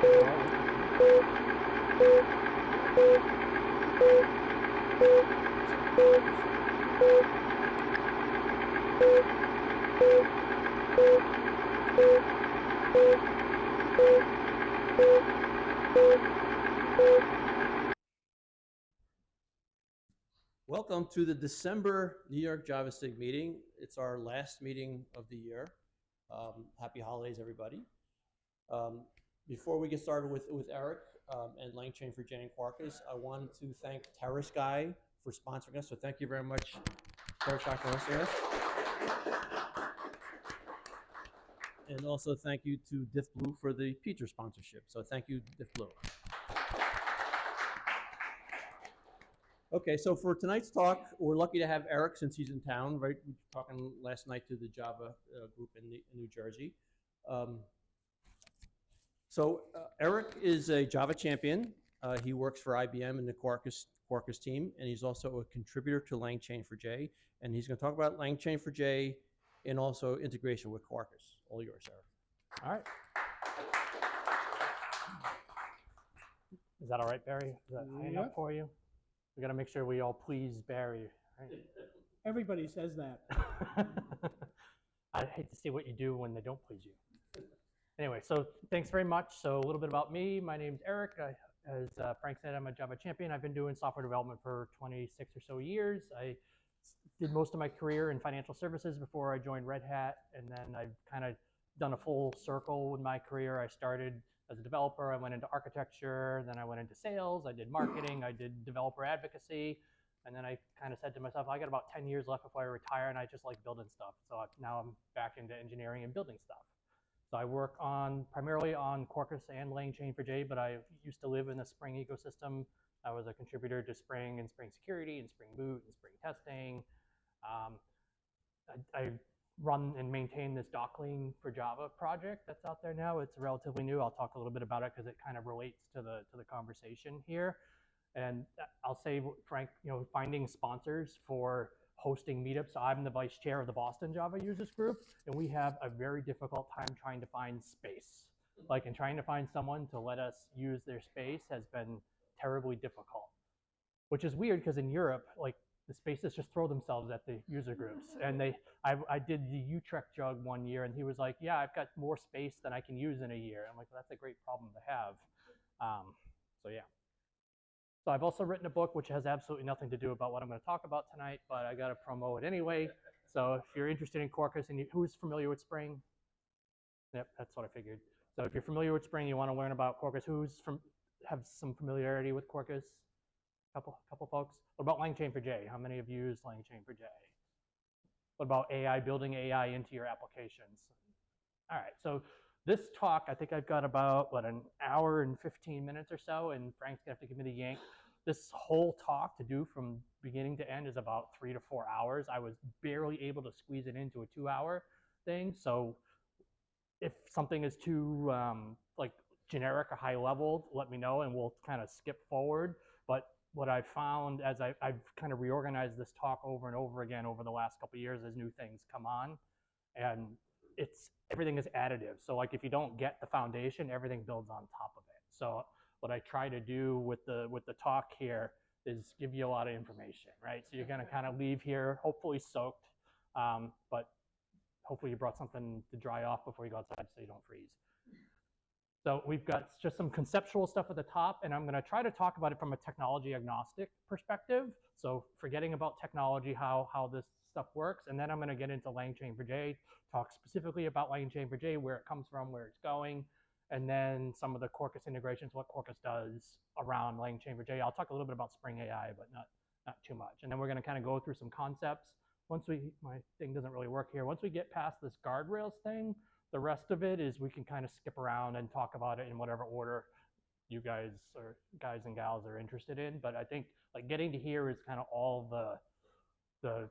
Welcome to the December New York JavaSIG meeting. It's our last meeting of the year. Happy holidays, everybody. Before we get started with Eric and LangChain4j and Quarkus, I wanted to thank Terrace Guy for sponsoring us. So thank you very much, Terrace Guy, for hosting us. And also thank you to DiffBlue for the pizza sponsorship. So thank you, DiffBlue. Okay, so for tonight's talk, we're lucky to have Eric since he's in town, right? We were talking last night to the Java group in New Jersey. Eric is a Java champion. He works for IBM in the Quarkus team, and he's also a contributor to LangChain4j, and he's going to talk about LangChain4j and also integration with Quarkus. All yours, Eric. All right. Is that all right, Barry? Is that high enough for you? We got to make sure we all please Barry. Right? Everybody says that. I hate to see what you do when they don't please you. Anyway, so thanks very much. So a little bit about me. My name's Eric. As Frank said, I'm a Java champion. I've been doing software development for 26 or so years. I did most of my career in financial services before I joined Red Hat, and then I've kind of done a full circle with my career. I started as a developer, I went into architecture, then I went into sales, I did marketing, I did developer advocacy, and then I kind of said to myself, I got about 10 years left before I retire, and I just like building stuff. So now I'm back into engineering and building stuff. So I work primarily on Quarkus and LangChain4j, but I used to live in the Spring ecosystem. I was a contributor to Spring and Spring Security and Spring Boot and Spring Testing. I run and maintain this Dall-E for Java project that's out there now. It's relatively new. I'll talk a little bit about it because it kind of relates to the conversation here. And I'll say, Frank, finding sponsors for hosting meetups. So I'm the vice chair of the Boston Java Users Group, and we have a very difficult time trying to find space. And trying to find someone to let us use their space has been terribly difficult, which is weird because in Europe, the spaces just throw themselves at the user groups. And I did the Utrecht jug one year, and he was like, yeah, I've got more space than I can use in a year. I'm like, well, that's a great problem to have. So yeah. So I've also written a book which has absolutely nothing to do about what I'm going to talk about tonight, but I got to promo it anyway. So if you're interested in Quarkus, and who's familiar with Spring? Yep, that's what I figured. So if you're familiar with Spring, you want to learn about Quarkus, have some familiarity with Quarkus? Couple folks. What about LangChain4j? How many of you use LangChain4j? What about AI, building AI into your applications? All right, so this talk, I think I've got about, an hour and 15 minutes or so, and Frank's gonna have to give me the yank. This whole talk to do from beginning to end is about 3 to 4 hours. I was barely able to squeeze it into a 2-hour thing, so if something is too generic or high level, let me know and we'll kind of skip forward. But what I've found as I've kind of reorganized this talk over and over again over the last couple of years as new things come on, and everything is additive. So if you don't get the foundation, everything builds on top of it. So what I try to do with the talk here is give you a lot of information, right? So you're going to kind of leave here hopefully soaked, but hopefully you brought something to dry off before you go outside so you don't freeze. So we've got just some conceptual stuff at the top, and I'm going to try to talk about it from a technology agnostic perspective. So forgetting about technology, how this stuff works, and then I'm going to get into LangChain4j, talk specifically about LangChain4j, where it comes from, where it's going, and then some of the Quarkus integrations, what Quarkus does around LangChain4j. I'll talk a little bit about Spring AI, but not too much. And then we're going to kind of go through some concepts. My thing doesn't really work here. Once we get past this guardrails thing, the rest of it is we can kind of skip around and talk about it in whatever order you guys and gals are interested in. But I think getting to here is kind of all the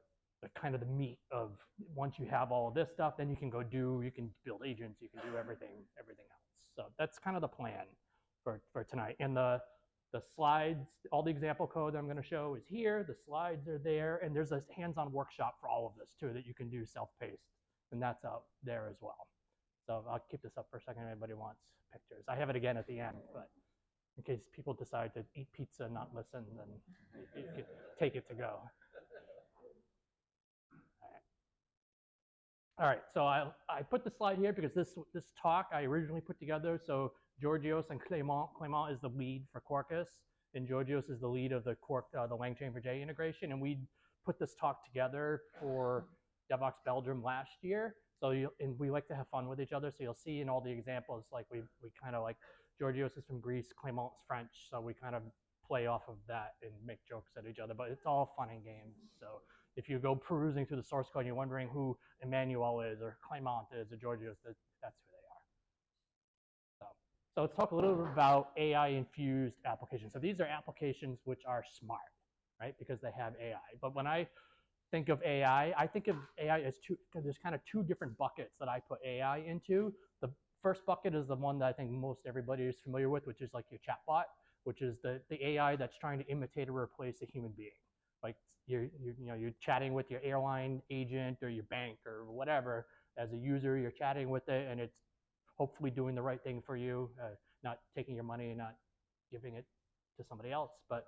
kind of the meat of once you have all of this stuff, then you can build agents, you can do everything else. So that's kind of the plan for tonight. And the slides, all the example code I'm going to show is here. The slides are there, and there's a hands-on workshop for all of this too that you can do self-paced, and that's out there as well. So I'll keep this up for a second if anybody wants pictures. I have it again at the end, but in case people decide to eat pizza and not listen, then you can take it to go. All right, so I put the slide here because this talk I originally put together. So Georgios and Clément is the lead for Quarkus, and Georgios is the lead of the LangChain4j integration. And we put this talk together for DevOps Belgium last year. So and we like to have fun with each other. So you'll see in all the examples, like we kind of like Georgios is from Greece, Clément is French. So we kind of play off of that and make jokes at each other. But it's all fun and games. So if you go perusing through the source code and you're wondering who Emmanuel is or Clément is or Georgios, that's who they are. So let's talk a little bit about AI-infused applications. So these are applications which are smart, right? Because they have AI. But when I think of AI, I think of AI as there's kind of two different buckets that I put AI into. The first bucket is the one that I think most everybody is familiar with, which is like your chatbot, which is the AI that's trying to imitate or replace a human being. Like you're chatting with your airline agent or your bank or whatever. As a user, you're chatting with it, and it's hopefully doing the right thing for you, not taking your money and not giving it to somebody else. But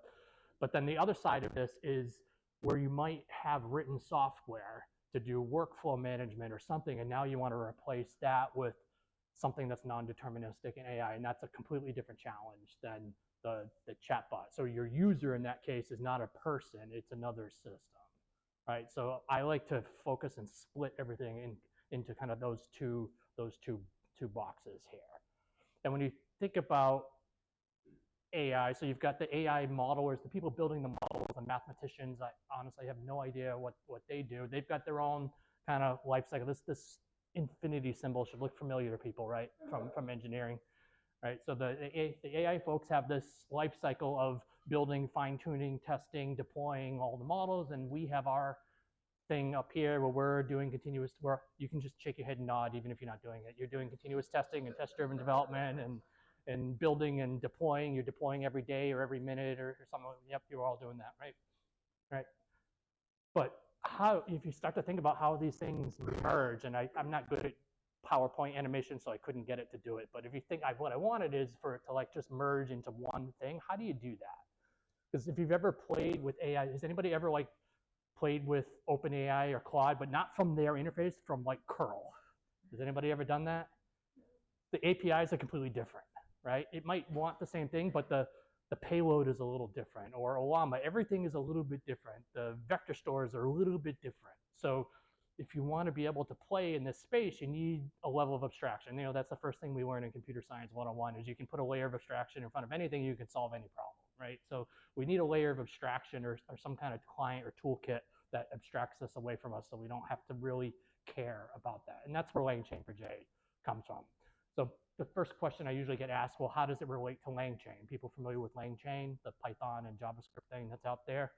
then the other side of this is where you might have written software to do workflow management or something, and now you want to replace that with something that's non-deterministic in AI, and that's a completely different challenge than the chatbot. So your user in that case is not a person, it's another system, right? So I like to focus and split everything into kind of those two boxes here. And when you think about AI, so you've got the AI modelers, the people building the models, the mathematicians. I honestly have no idea what they do. They've got their own kind of life cycle. This infinity symbol should look familiar to people, right, from engineering. Right, so the AI folks have this life cycle of building, fine-tuning, testing, deploying all the models, and we have our thing up here where we're doing continuous work. You can just shake your head and nod even if you're not doing it. You're doing continuous testing and test-driven development and building and deploying. You're deploying every day or every minute or something. Yep, you're all doing that, right? Right. But how, if you start to think about how these things merge, and I'm not good at PowerPoint animation, so I couldn't get it to do it. But if you think what I wanted is for it to like just merge into one thing, how do you do that? Because if you've ever played with AI, has anybody ever like played with OpenAI or Claude, but not from their interface, from like curl? Has anybody ever done that? The APIs are completely different, right? It might want the same thing, but the payload is a little different. Or Olama, everything is a little bit different. The vector stores are a little bit different. So if you want to be able to play in this space, you need a level of abstraction. You know, that's the first thing we learn in computer science 101 is you can put a layer of abstraction in front of anything, you can solve any problem, right? So we need a layer of abstraction or some kind of client or toolkit that abstracts this away from us so we don't have to really care about that. And that's where LangChain4j comes from. So the first question I usually get asked, well, how does it relate to LangChain? People familiar with LangChain, the Python and JavaScript thing that's out there?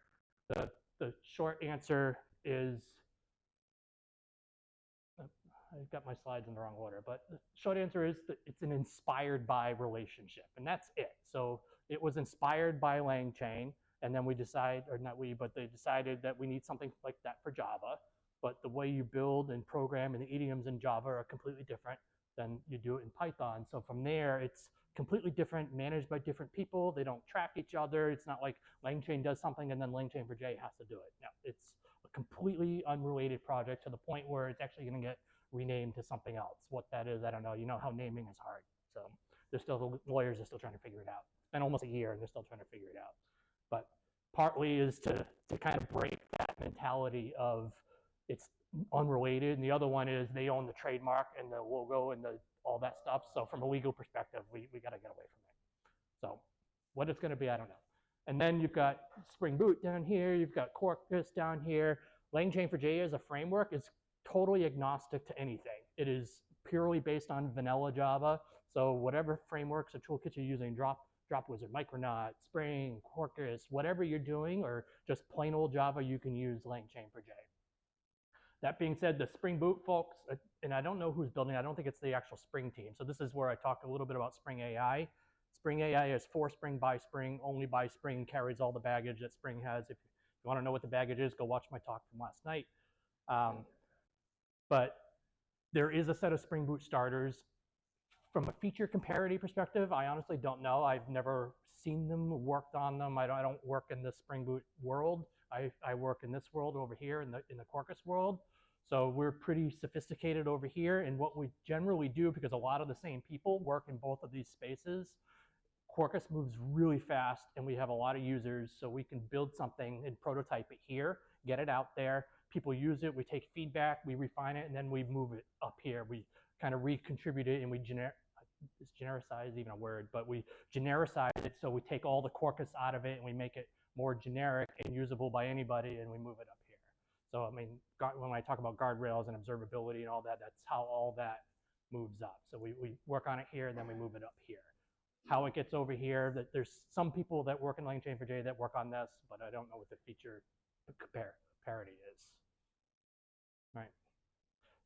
The short answer is, I've got my slides in the wrong order, but the short answer is that it's an inspired by relationship, and that's it. So it was inspired by LangChain, and then we decided, or not we, but they decided that we need something like that for Java. But the way you build and program and the idioms in Java are completely different than you do it in Python. So from there, it's completely different, managed by different people. They don't track each other. It's not like LangChain does something and then LangChain4j has to do it. No, it's a completely unrelated project to the point where it's actually going to get renamed to something else. What that is, I don't know. You know how naming is hard. So the lawyers are still trying to figure it out. It's been almost a year and they're still trying to figure it out. But partly is to kind of break that mentality of it's unrelated, and the other one is they own the trademark and the logo and all that stuff. So from a legal perspective, we got to get away from it. So what it's going to be, I don't know. And then you've got Spring Boot down here. You've got Quarkus down here. LangChain4j as a framework is totally agnostic to anything. It is purely based on vanilla Java. So whatever frameworks or toolkits you're using, Dropwizard, Micronaut, Spring, Quarkus, whatever you're doing, or just plain old Java, you can use LangChain4j. That being said, the Spring Boot folks, and I don't know who's building, I don't think it's the actual Spring team. So this is where I talk a little bit about Spring AI. Spring AI is for Spring, by Spring, only by Spring, carries all the baggage that Spring has. If you want to know what the baggage is, go watch my talk from last night. But There is a set of Spring Boot starters. From a feature comparity perspective, I honestly don't know. I've never seen them, worked on them. I don't work in the Spring Boot world. I work in this world over here in the Quarkus world. So we're pretty sophisticated over here. And what we generally do, because a lot of the same people work in both of these spaces, Quarkus moves really fast and we have a lot of users, so we can build something and prototype it here, get it out there, people use it, we take feedback, we refine it, and then we move it up here. We kind of recontribute it and we is genericize even a word, but we genericize it, so we take all the Quarkus out of it and we make it more generic and usable by anybody, and we move it up here. So I mean, when I talk about guardrails and observability and all that, that's how all that moves up. So we work on it here and then we move it up here. How it gets over here, that there's some people that work in LangChain4j that work on this, but I don't know what the feature parity is. Right.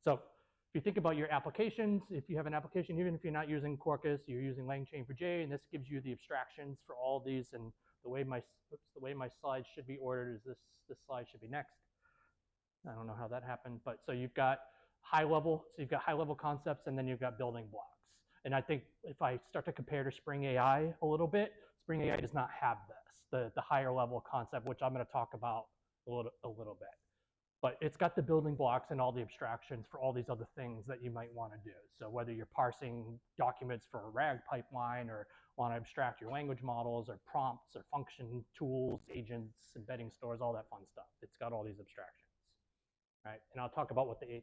So if you think about your applications, if you have an application, even if you're not using Quarkus, you're using LangChain4j, and this gives you the abstractions for all these. And the way my slides should be ordered is this slide should be next. I don't know how that happened, but so you've got high level, so you've got high level concepts, and then you've got building blocks. And I think if I start to compare to Spring AI a little bit, Spring AI does not have this, the higher level concept, which I'm going to talk about a little bit. But it's got the building blocks and all the abstractions for all these other things that you might want to do. So whether you're parsing documents for a RAG pipeline, or want to abstract your language models or prompts or function tools, agents, embedding stores, all that fun stuff. It's got all these abstractions, right? And I'll talk about what the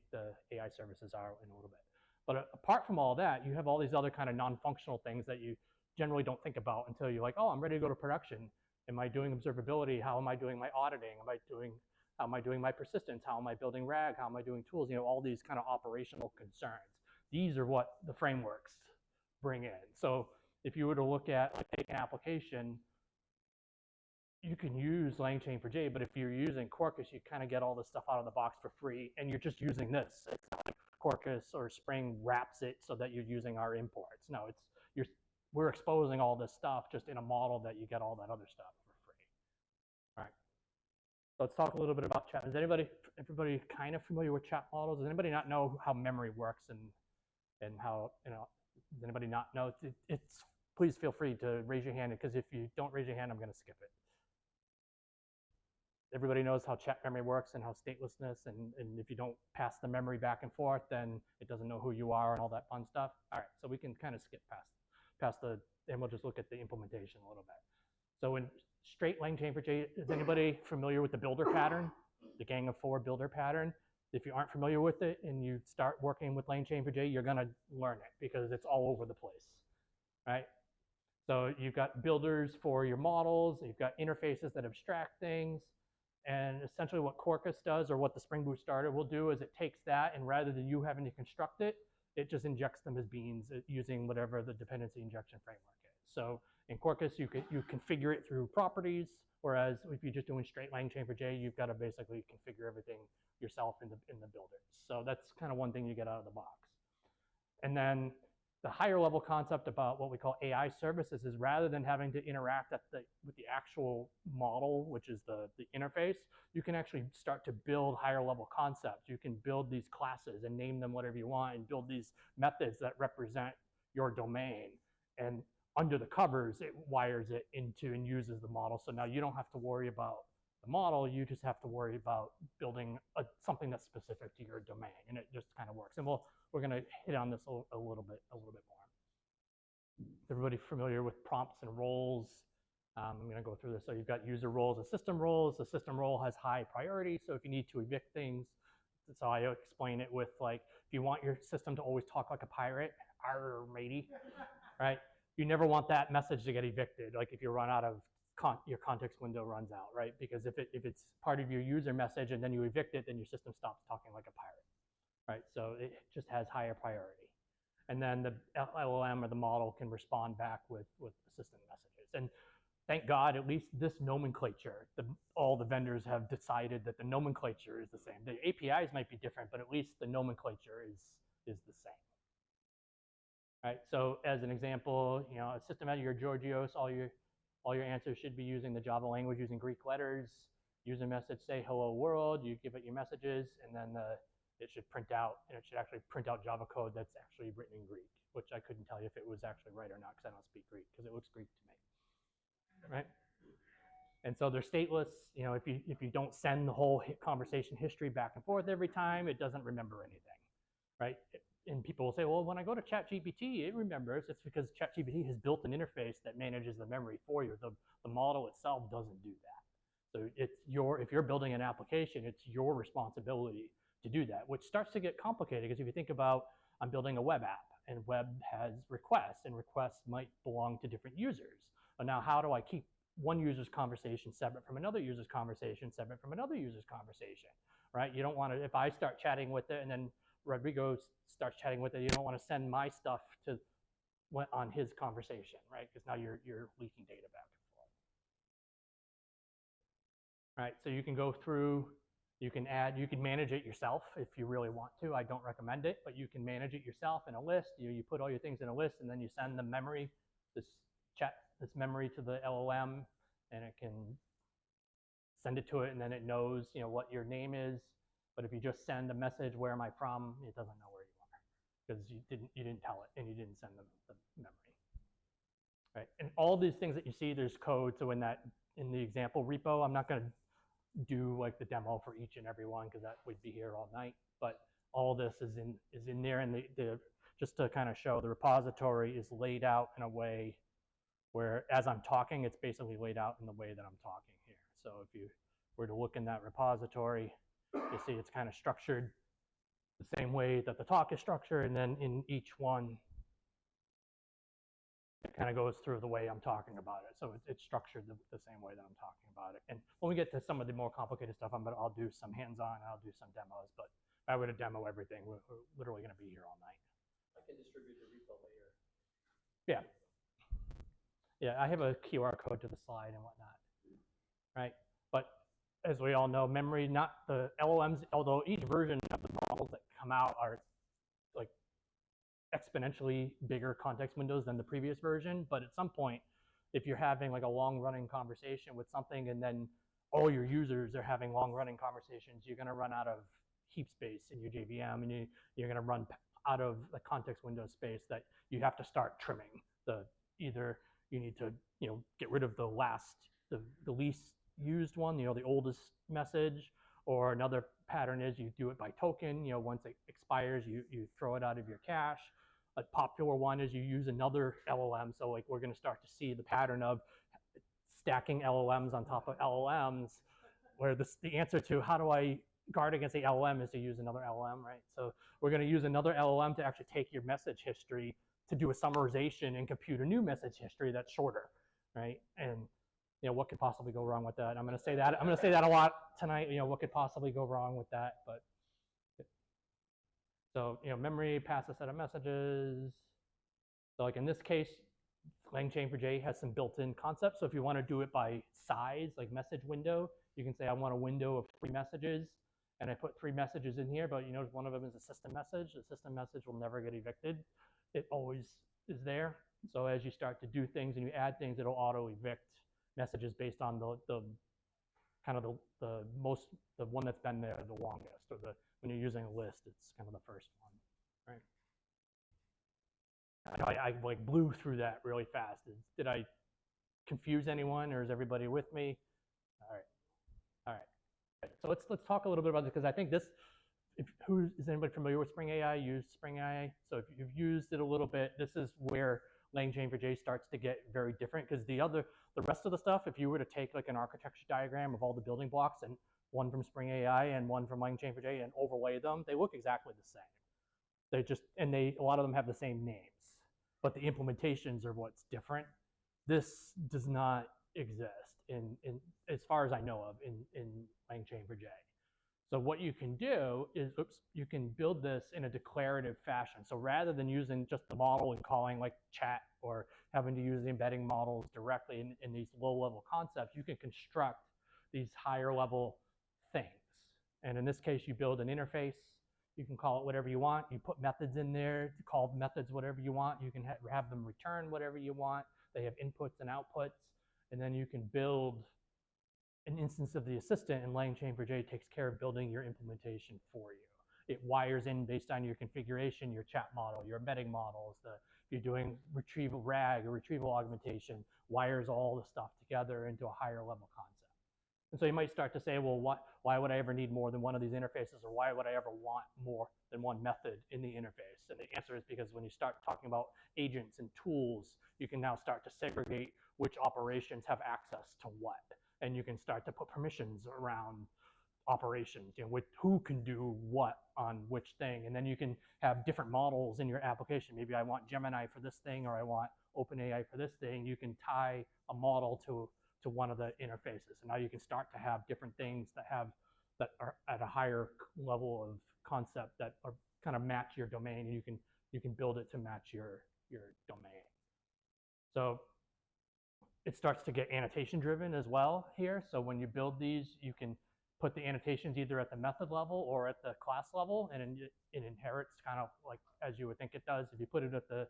AI services are in a little bit. But apart from all that, you have all these other kind of non-functional things that you generally don't think about until you're like, oh, I'm ready to go to production. Am I doing observability? How am I doing my auditing? How am I doing my persistence? How am I building RAG? How am I doing tools? You know, all these kind of operational concerns. These are what the frameworks bring in. So if you were to look at, like, take an application, you can use LangChain4j, but if you're using Quarkus, you kind of get all this stuff out of the box for free, and you're just using this. It's not like Quarkus or Spring wraps it so that you're using our imports. No, we're exposing all this stuff just in a model that you get all that other stuff for free. All right. Let's talk a little bit about chat. Is everybody kind of familiar with chat models? Does anybody not know how memory works and how, you know, does anybody not know? Please feel free to raise your hand, because if you don't raise your hand, I'm going to skip it. Everybody knows how chat memory works and how statelessness, and if you don't pass the memory back and forth, then it doesn't know who you are and all that fun stuff. All right, so we can kind of skip past and we'll just look at the implementation a little bit. So in straight LangChain4j, is anybody familiar with the builder pattern, the gang of 4 builder pattern? If you aren't familiar with it and you start working with LangChain4j, you're going to learn it because it's all over the place, right? So you've got builders for your models, you've got interfaces that abstract things, and essentially what Quarkus does, or what the Spring Boot starter will do, is it takes that, and rather than you having to construct it, it just injects them as beans using whatever the dependency injection framework is. So in Quarkus, you configure it through properties, whereas if you're just doing straight LangChain4j, you've got to basically configure everything yourself in the builders. So that's kind of one thing you get out of the box. And then the higher level concept about what we call AI services is, rather than having to interact with the actual model, which is the interface, you can actually start to build higher level concepts. You can build these classes and name them whatever you want, and build these methods that represent your domain. And under the covers, it wires it into and uses the model. So now you don't have to worry about the model, you just have to worry about building something that's specific to your domain, and it just kind of works. And we're going to hit on this a little bit more. Is everybody familiar with prompts and roles? I'm going to go through this. So you've got user roles and system roles. The system role has high priority, so if you need to evict things, so I explain it with, like, if you want your system to always talk like a pirate, arr, matey, right? You never want that message to get evicted, like if you run out of your context window runs out, right? Because if it's part of your user message and then you evict it, then your system stops talking like a pirate, right? So it just has higher priority. And then the LLM or the model can respond back with assistant messages. And thank God, at least this nomenclature, all the vendors have decided that the nomenclature is the same. The APIs might be different, but at least the nomenclature is the same. Right? So as an example, you know, a system out of your Georgios, all your answers should be using the Java language, using Greek letters. User message, say hello world, you give it your messages, and then it should print out, and it should actually print out Java code that's actually written in Greek, which I couldn't tell you if it was actually right or not because I don't speak Greek, because it looks Greek to me, right? And so they're stateless. You know, if you don't send the whole conversation history back and forth every time, it doesn't remember anything, right? And people will say, well, when I go to ChatGPT, it remembers. It's because ChatGPT has built an interface that manages the memory for you. The model itself doesn't do that. So if you're building an application, it's your responsibility to do that, which starts to get complicated because if you think about, I'm building a web app, and web has requests, and requests might belong to different users. But now how do I keep one user's conversation separate from another user's conversation, separate from another user's conversation, right? You don't want to, if I start chatting with it and then Rodrigo starts chatting with it, you don't want to send my stuff to on his conversation, right? Because now you're leaking data back and forth. Right, so you can go through, you can manage it yourself if you really want to. I don't recommend it, but you can manage it yourself in a list. You put all your things in a list, and then you send the memory, this memory to the LLM, and it can send it to it, and then it knows, you know, what your name is. But if you just send a message, where am I from, it doesn't know where you are because you didn't tell it and you didn't send them the memory. Right, and all these things that you see, there's code. So in the example repo, I'm not going to do like the demo for each and every one because that would be here all night. But all this is in there, and just to kind of show, the repository is laid out in a way where, as I'm talking, it's basically laid out in the way that I'm talking here. So if you were to look in that repository, you see it's kind of structured the same way that the talk is structured, and then in each one, it kind of goes through the way I'm talking about it. So it's structured the same way that I'm talking about it. And when we get to some of the more complicated stuff, I'll do some hands-on, I'll do some demos, but if I were to demo everything, we're literally going to be here all night. I can distribute the repo later. Yeah. Yeah, I have a QR code to the slide and whatnot, right? But as we all know, memory, not the LLMs, although each version of the models that come out are like exponentially bigger context windows than the previous version. But at some point, if you're having like a long running conversation with something and then all your users are having long running conversations, you're going to run out of heap space in your JVM, and you're going to run out of the context window space that you have to start trimming. Either you need to, you know, get rid of the least used one, you know, the oldest message, or another pattern is you do it by token. You know, once it expires, you throw it out of your cache. A popular one is you use another LLM. So like we're going to start to see the pattern of stacking LLMs on top of LLMs, where the answer to how do I guard against the LLM is to use another LLM, right? So we're going to use another LLM to actually take your message history to do a summarization and compute a new message history that's shorter, right? And you know, what could possibly go wrong with that? I'm going to say that a lot tonight. You know, what could possibly go wrong with that? But so, you know, memory, pass a set of messages. So like in this case, LangChain4j has some built-in concepts. So if you want to do it by size, like message window, you can say I want a window of 3 messages, and I put 3 messages in here, but you notice one of them is a system message. The system message will never get evicted. It always is there. So as you start to do things and you add things, it'll auto evict messages based on the kind of the one that's been there the longest, or when you're using a list, it's kind of the first one, right? I know I like blew through that really fast. Did I confuse anyone, or is everybody with me? All right. So let's talk a little bit about this, because I think this. Is anybody familiar with Spring AI? Used Spring AI? So if you've used it a little bit, this is where LangChain4j starts to get very different, because the rest of the stuff, if you were to take like an architecture diagram of all the building blocks, and one from Spring AI and one from LangChain4j, and overlay them, they look exactly the same. They just, and a lot of them have the same names, but the implementations are what's different. This does not exist in as far as I know of in LangChain4j. So what you can do is, you can build this in a declarative fashion. So rather than using just the model and calling like chat, or having to use the embedding models directly in these low-level concepts, you can construct these higher-level things. And in this case, you build an interface. You can call it whatever you want. You put methods in there to call methods whatever you want. You can have them return whatever you want. They have inputs and outputs. And then you can build an instance of the assistant, and LangChain4j takes care of building your implementation for you. it wires in based on your configuration, your chat model, your embedding models, if you're doing retrieval RAG or retrieval augmentation, wires all the stuff together into a higher level concept. And so you might start to say, well, why would I ever need more than one of these interfaces, or why would I ever want more than one method in the interface? And the answer is because when you start talking about agents and tools, you can now start to segregate which operations have access to what. And you can start to put permissions around operations, who can do what on which thing. And then you can have different models in your application. Maybe I want Gemini for this thing, or I want OpenAI for this thing. You can tie a model to one of the interfaces. And now you can start to have different things that are at a higher level of concept that are kind of match your domain, and you can build it to match your domain. So it starts to get annotation driven as well here. So when you build these, you can put the annotations either at the method level or at the class level, and it inherits kind of like as you would think it does. If you put it at the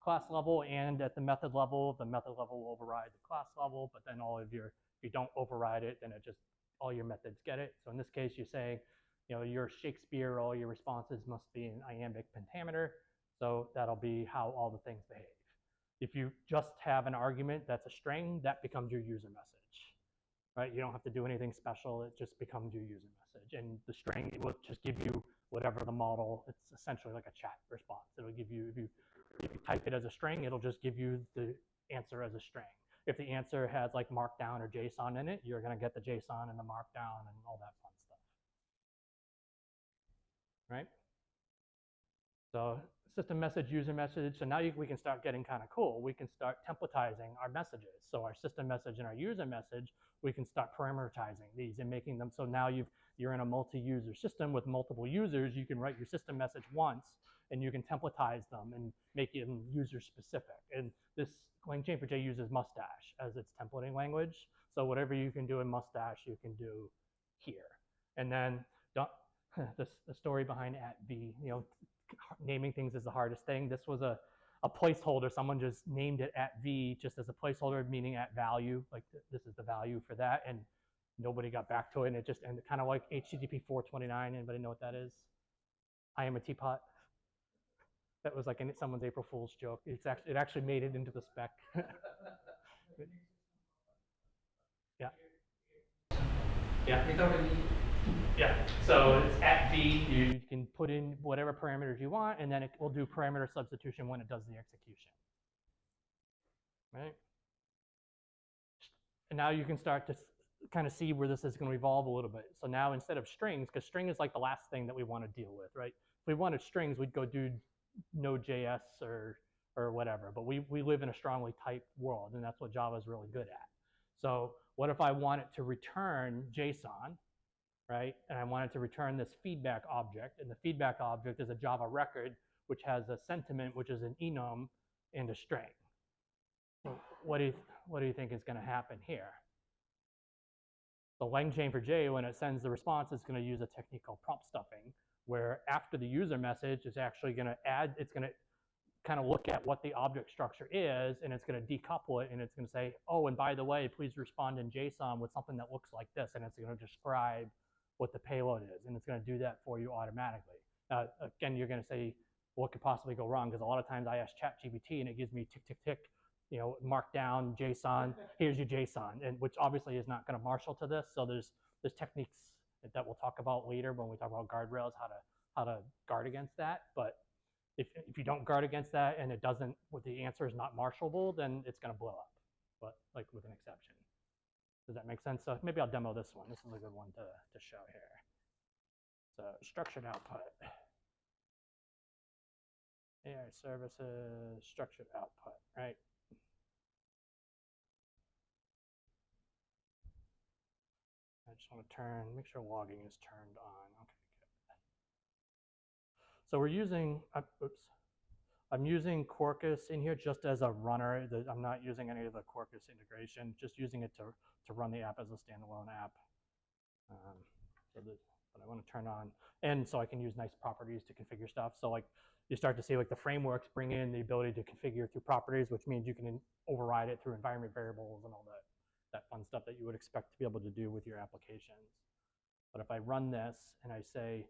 class level and at the method level will override the class level, but then if you don't override it, then all your methods get it. So in this case, you're saying, your Shakespeare, all your responses must be an iambic pentameter. So that'll be how all the things behave. If you just have an argument that's a string, that becomes your user message, right? You don't have to do anything special. It just becomes your user message. And the string, it will just give you whatever the model, it's essentially like a chat response. It'll give you, if you type it as a string, it'll just give you the answer as a string. If the answer has like Markdown or JSON in it, you're going to get the JSON and the Markdown and all that fun stuff, right? So system message, user message. So now we can start getting kind of cool. We can start templatizing our messages. So our system message and our user message, we can start parameterizing these and making them so now you're in a multi-user system with multiple users. You can write your system message once, and you can templatize them and make them user specific. And this LangChain4j uses Mustache as its templating language. So whatever you can do in Mustache, you can do here. And then the story behind @v, naming things is the hardest thing. This was a placeholder. Someone just named it @v just as a placeholder, meaning @value. Like this is the value for that, and nobody got back to it. And it just ended kind of like HTTP 429. Anybody know what that is? I am a teapot. That was like someone's April Fool's joke. It actually made it into the spec. Yeah. Yeah. Yeah. So it's @v. You can put in whatever parameters you want, and then it will do parameter substitution when it does the execution. Right. And now you can start to kind of see where this is going to evolve a little bit. So now instead of strings, because string is like the last thing that we want to deal with, right? If we wanted strings, we'd go do Node.js or whatever, but we live in a strongly typed world, and that's what Java is really good at. So what if I want it to return JSON, right? And I want it to return this feedback object, and the feedback object is a Java record, which has a sentiment, which is an enum and a string. So what do you think is going to happen here? The LangChain4j, when it sends the response, is going to use a technique called prompt stuffing, where after the user message, it's actually going to it's going to kind of look at what the object structure is, and it's going to decouple it, and it's going to say, oh, and by the way, please respond in JSON with something that looks like this, and it's going to describe what the payload is, and it's going to do that for you automatically. Again, you're going to say, what could possibly go wrong? Because a lot of times I ask ChatGPT, and it gives me tick, tick, tick, markdown, JSON, here's your JSON, and which obviously is not going to marshal to this. So there's techniques that we'll talk about later when we talk about guardrails, how to guard against that. But if you don't guard against that and it doesn't, the answer is not marshalable, then it's going to blow up, but like with an exception. Does that make sense? So maybe I'll demo this one. This is a good one to show here. So structured output. AI services, structured output, right? I just want to make sure logging is turned on. Okay, good. So we're using, I'm using Quarkus in here just as a runner. I'm not using any of the Quarkus integration, just using it to run the app as a standalone app. But I want to turn on, and so I can use nice properties to configure stuff. So like you start to see like the frameworks bring in the ability to configure through properties, which means you can override it through environment variables and all that fun stuff that you would expect to be able to do with your applications. But if I run this and I say,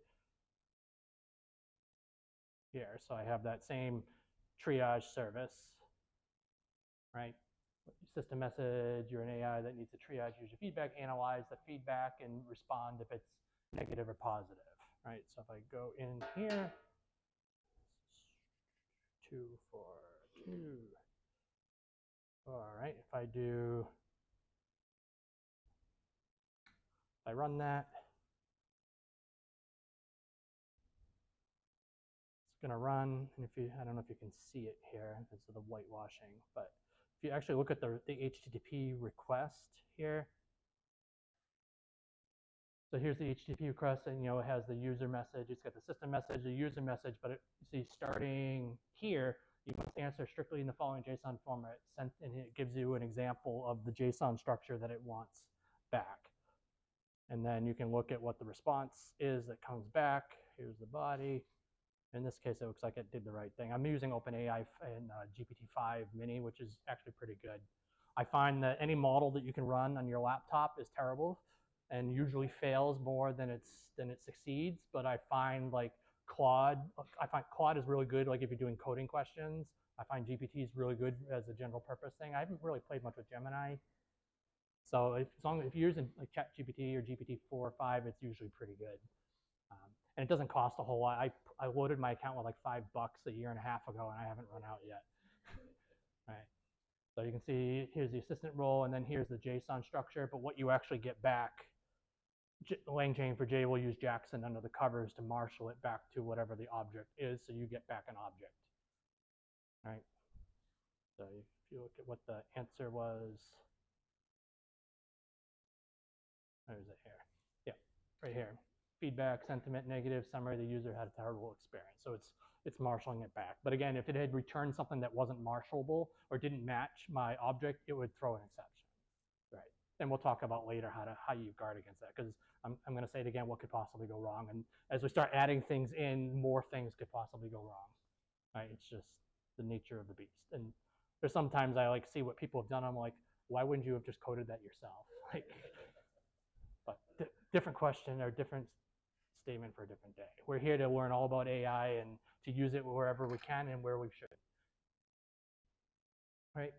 here. So I have that same triage service, right? System message, you're an AI that needs to triage user feedback, analyze the feedback, and respond if it's negative or positive, right? So if I go in here, 242, all right, if I run that, it's gonna run, and I don't know if you can see it here because of the whitewashing, but if you actually look at the HTTP request here, so here's the HTTP request, and it has the user message, it's got the system message, the user message, but you see starting here, you must answer strictly in the following JSON format, and it gives you an example of the JSON structure that it wants back. And then you can look at what the response is that comes back. Here's the body. In this case, it looks like it did the right thing. I'm using OpenAI and GPT-5 Mini, which is actually pretty good. I find that any model that you can run on your laptop is terrible and usually fails more than it succeeds. But I find Claude is really good. Like if you're doing coding questions, I find GPT is really good as a general purpose thing. I haven't really played much with Gemini. So if you're using like ChatGPT or GPT-4 or 5, it's usually pretty good. And it doesn't cost a whole lot. I loaded my account with like $5 a year and a half ago, and I haven't run out yet. Right. So you can see here's the assistant role, and then here's the JSON structure. But what you actually get back, LangChain4j will use Jackson under the covers to marshal it back to whatever the object is, so you get back an object. Right. So if you look at what the answer was, where is it here? Yeah, right here. Feedback, sentiment, negative, summary, the user had a terrible experience. So it's marshaling it back. But again, if it had returned something that wasn't marshalable or didn't match my object, it would throw an exception, right? And we'll talk about later how you guard against that, because I'm going to say it again, what could possibly go wrong. And as we start adding things in, more things could possibly go wrong, right? It's just the nature of the beast. And there's sometimes I see what people have done. I'm like, why wouldn't you have just coded that yourself? But different question or different statement for a different day. We're here to learn all about AI and to use it wherever we can and where we should. Right?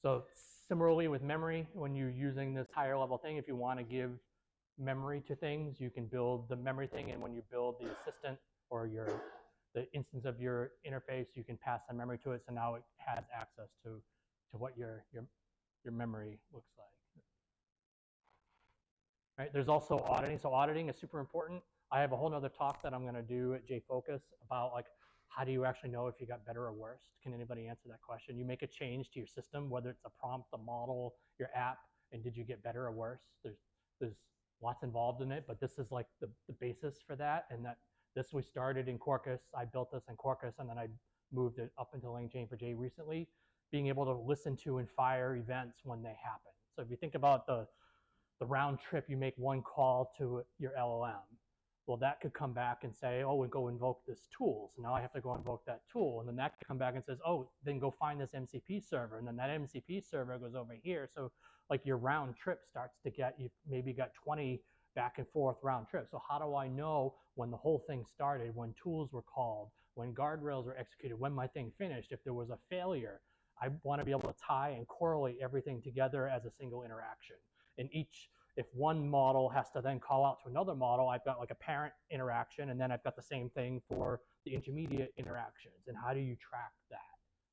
So similarly with memory, when you're using this higher level thing, if you want to give memory to things, you can build the memory thing, and when you build the assistant or the instance of your interface, you can pass the memory to it, so now it has access to what your memory looks like. Right? There's also auditing. So auditing is super important. I have a whole nother talk that I'm going to do at JFocus about how do you actually know if you got better or worse? Can anybody answer that question? You make a change to your system, whether it's a prompt, a model, your app, and did you get better or worse? There's lots involved in it, but this is like the basis for that. And this we started in Quarkus. I built this in Quarkus, and then I moved it up into LangChain4j recently, being able to listen to and fire events when they happen. So if you think about the round trip, you make one call to your LLM. Well, that could come back and say, oh, we go invoke this tool. So now I have to go invoke that tool. And then that could come back and says, oh, then go find this MCP server. And then that MCP server goes over here. So your round trip starts to you've maybe got 20 back and forth round trips. So how do I know when the whole thing started, when tools were called, when guardrails were executed, when my thing finished, if there was a failure? I want to be able to tie and correlate everything together as a single interaction. And if one model has to then call out to another model, I've got a parent interaction, and then I've got the same thing for the intermediate interactions. And how do you track that?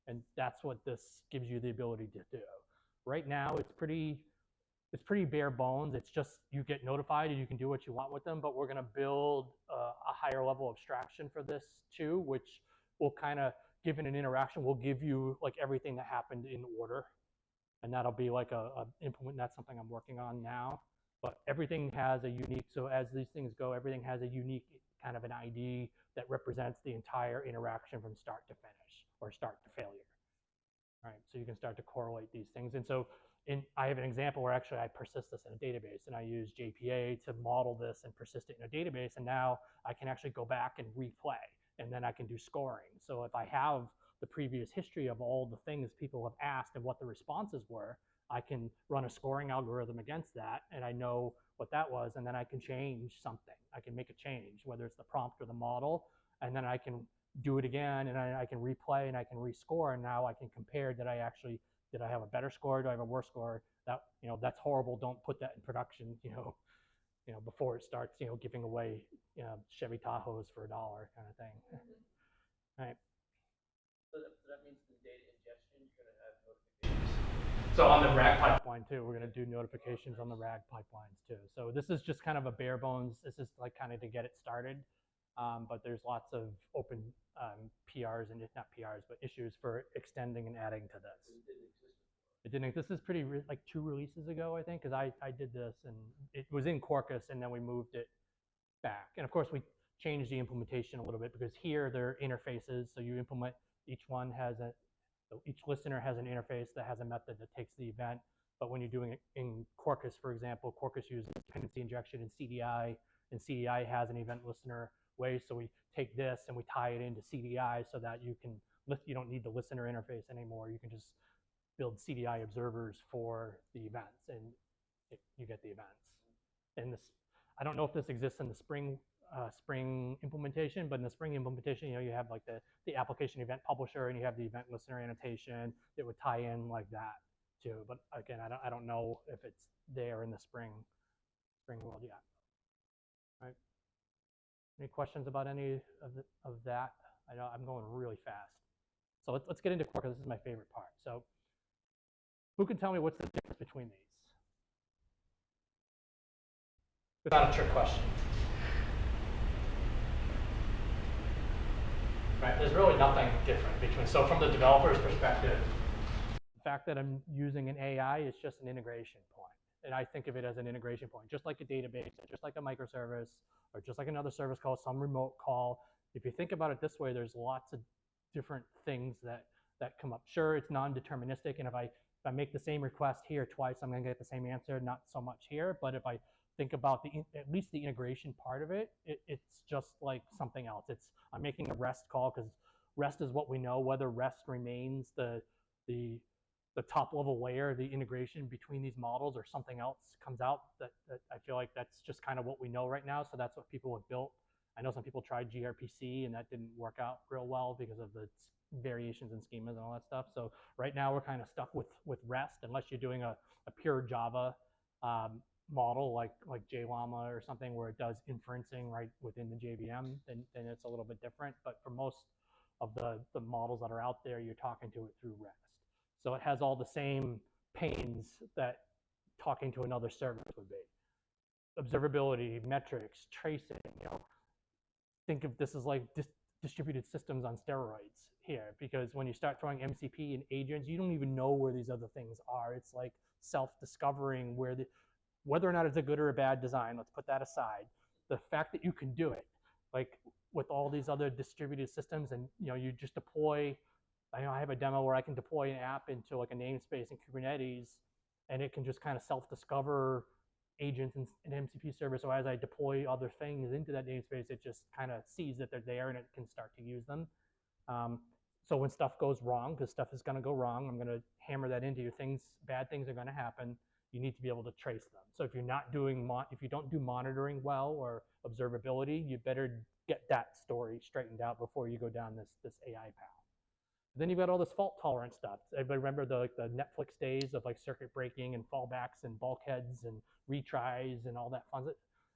And that's what this gives you the ability to do. Right now, it's pretty bare bones. It's just you get notified and you can do what you want with them, but we're going to build a higher level abstraction for this too, which will kind of, given an interaction, will give you everything that happened in order. And that'll be a implement. That's something I'm working on now. But everything has a unique, so as these things go, everything has a unique kind of an ID that represents the entire interaction from start to finish or start to failure. All right, so you can start to correlate these things. And so I have an example where actually I persist this in a database, and I use JPA to model this and persist it in a database. And now I can actually go back and replay, and then I can do scoring. So if I have the previous history of all the things people have asked and what the responses were, I can run a scoring algorithm against that, and I know what that was, and then I can change something. I can make a change, whether it's the prompt or the model, and then I can do it again, and I can replay and I can rescore, and now I can compare, did I have a better score, do I have a worse score? That, that's horrible, don't put that in production, before it starts, giving away, Chevy Tahoes for $1 kind of thing. Right. So that means the data ingestion, you're going to have notifications. So on the RAG pipeline too, we're going to do notifications on the RAG pipelines too. So this is just kind of a bare bones. This is like kind of to get it started. But there's lots of open PRs and not PRs, but issues for extending and adding to this. It didn't exist. This is pretty like 2 releases ago, I think, because I did this and it was in Quarkus and then we moved it back. And of course we changed the implementation a little bit because here they're interfaces. So you implement, each listener has an interface that has a method that takes the event. But when you're doing it in Quarkus, for example, Quarkus uses dependency injection in CDI, and CDI has an event listener way. So we take this and we tie it into CDI so that you don't need the listener interface anymore. You can just build CDI observers for the events, and you get the events. And this, I don't know if this exists in the Spring implementation, but in the Spring implementation, you have like the application event publisher, and you have the event listener annotation that would tie in like that too. But again, I don't know if it's there in the Spring world yet. Right? Any questions about any of that? I know I'm going really fast. So let's get into Quarkus. This is my favorite part. So who can tell me what's the difference between these? Without a trick question. Right, there's really nothing different between, so from the developer's perspective, the fact that I'm using an AI is just an integration point. And I think of it as an integration point, just like a database, just like a microservice, or just like another service call, some remote call. If you think about it this way, there's lots of different things that come up. Sure, it's non-deterministic, and if I make the same request here twice, I'm going to get the same answer, not so much here. But if I think about at least the integration part of it, it's just like something else. I'm making a REST call because REST is what we know. Whether REST remains the top level layer, the integration between these models, or something else comes out, that I feel like that's just kind of what we know right now. So that's what people have built. I know some people tried gRPC and that didn't work out real well because of the variations in schemas and all that stuff. So right now we're kind of stuck with REST, unless you're doing a pure Java model like JLlama or something where it does inferencing right within the JVM, then it's a little bit different. But for most of the models that are out there, you're talking to it through REST. So it has all the same pains that talking to another service would be. Observability, metrics, tracing, think of this as like distributed systems on steroids here, because when you start throwing MCP and agents, you don't even know where these other things are. It's like self-discovering whether or not it's a good or a bad design. Let's put that aside. The fact that you can do it, like with all these other distributed systems, and you just deploy. I have a demo where I can deploy an app into like a namespace in Kubernetes, and it can just kind of self-discover agents in an MCP server. So as I deploy other things into that namespace, it just kind of sees that they're there and it can start to use them. So when stuff goes wrong, because stuff is going to go wrong, I'm going to hammer that into you. Bad things are going to happen. You need to be able to trace them. So if you're not doing, if you don't do monitoring well or observability, you better get that story straightened out before you go down this AI path. Then you've got all this fault tolerant stuff. Everybody remember the Netflix days of like circuit breaking and fallbacks and bulkheads and retries and all that fun.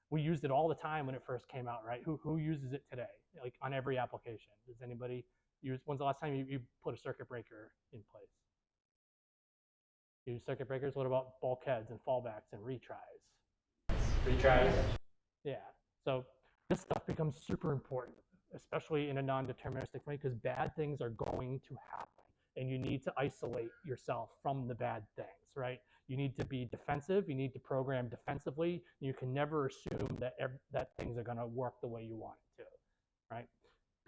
We used it all the time when it first came out, right? Who uses it today? Like on every application. Does anybody use? When's the last time you put a circuit breaker in place? You use circuit breakers. What about bulkheads and fallbacks and retries? Retries. Yeah. So this stuff becomes super important, especially in a non-deterministic way, because bad things are going to happen, and you need to isolate yourself from the bad things, right? You need to be defensive. You need to program defensively. You can never assume that things are going to work the way you want it to, right?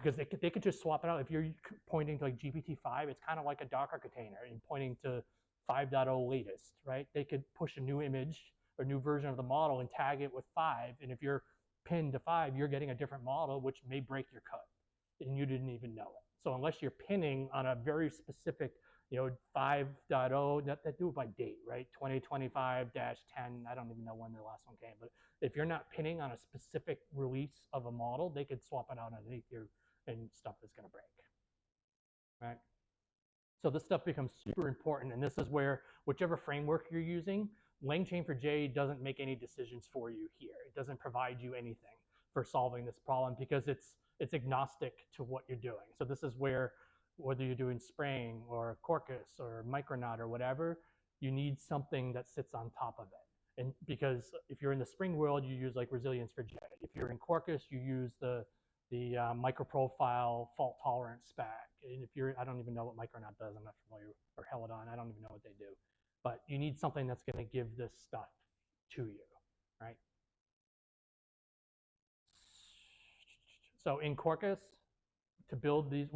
Because they could just swap it out. If you're pointing to like GPT-5, it's kind of like a Docker container and pointing to 5.0 latest, right? They could push a new image or new version of the model and tag it with 5, and if you're pinned to 5, you're getting a different model, which may break your code, and you didn't even know it. So unless you're pinning on a very specific, 5.0, that do it by date, right? 2025-10. I don't even know when the last one came, but if you're not pinning on a specific release of a model, they could swap it out underneath and stuff is going to break, right? So this stuff becomes super important, and this is where whichever framework you're using, LangChain4j doesn't make any decisions for you here. It doesn't provide you anything for solving this problem because it's agnostic to what you're doing. So this is where, whether you're doing Spring or Quarkus or Micronaut or whatever, you need something that sits on top of it. And because if you're in the Spring world, you use like Resilience4j. If you're in Quarkus, you use the microprofile fault tolerance spec. And if you're, I don't even know what Micronaut does. I'm not familiar, or Helidon. I don't even know what they do. But you need something that's going to give this stuff to you, right? So in Quarkus, to build these,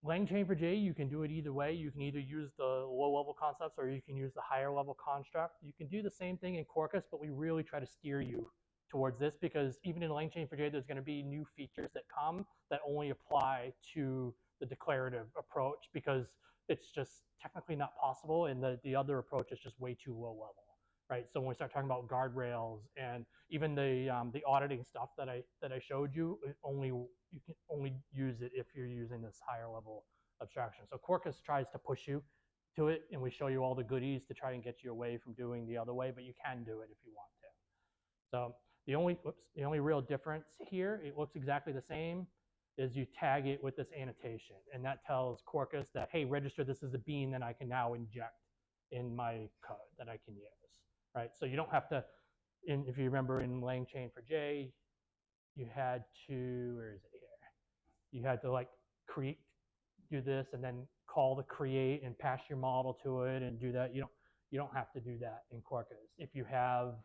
LangChain4j, you can do it either way. You can either use the low-level concepts or you can use the higher-level construct. You can do the same thing in Quarkus, but we really try to steer you towards this because even in LangChain4j, there's going to be new features that come that only apply to the declarative approach because it's just technically not possible, and the other approach is just way too low-level. Right, so when we start talking about guardrails and even the auditing stuff that I showed you, you can only use it if you're using this higher level abstraction. So Quarkus tries to push you to it, and we show you all the goodies to try and get you away from doing the other way, but you can do it if you want to. So the only real difference here, it looks exactly the same, is you tag it with this annotation, and that tells Quarkus that, hey, register this as a bean that I can now inject in my code that I can use. Right, so you don't have to, if you remember in LangChain4j, you had to, where is it here? You had to like do this and then call the create and pass your model to it and do that. You don't have to do that in Quarkus. If you have,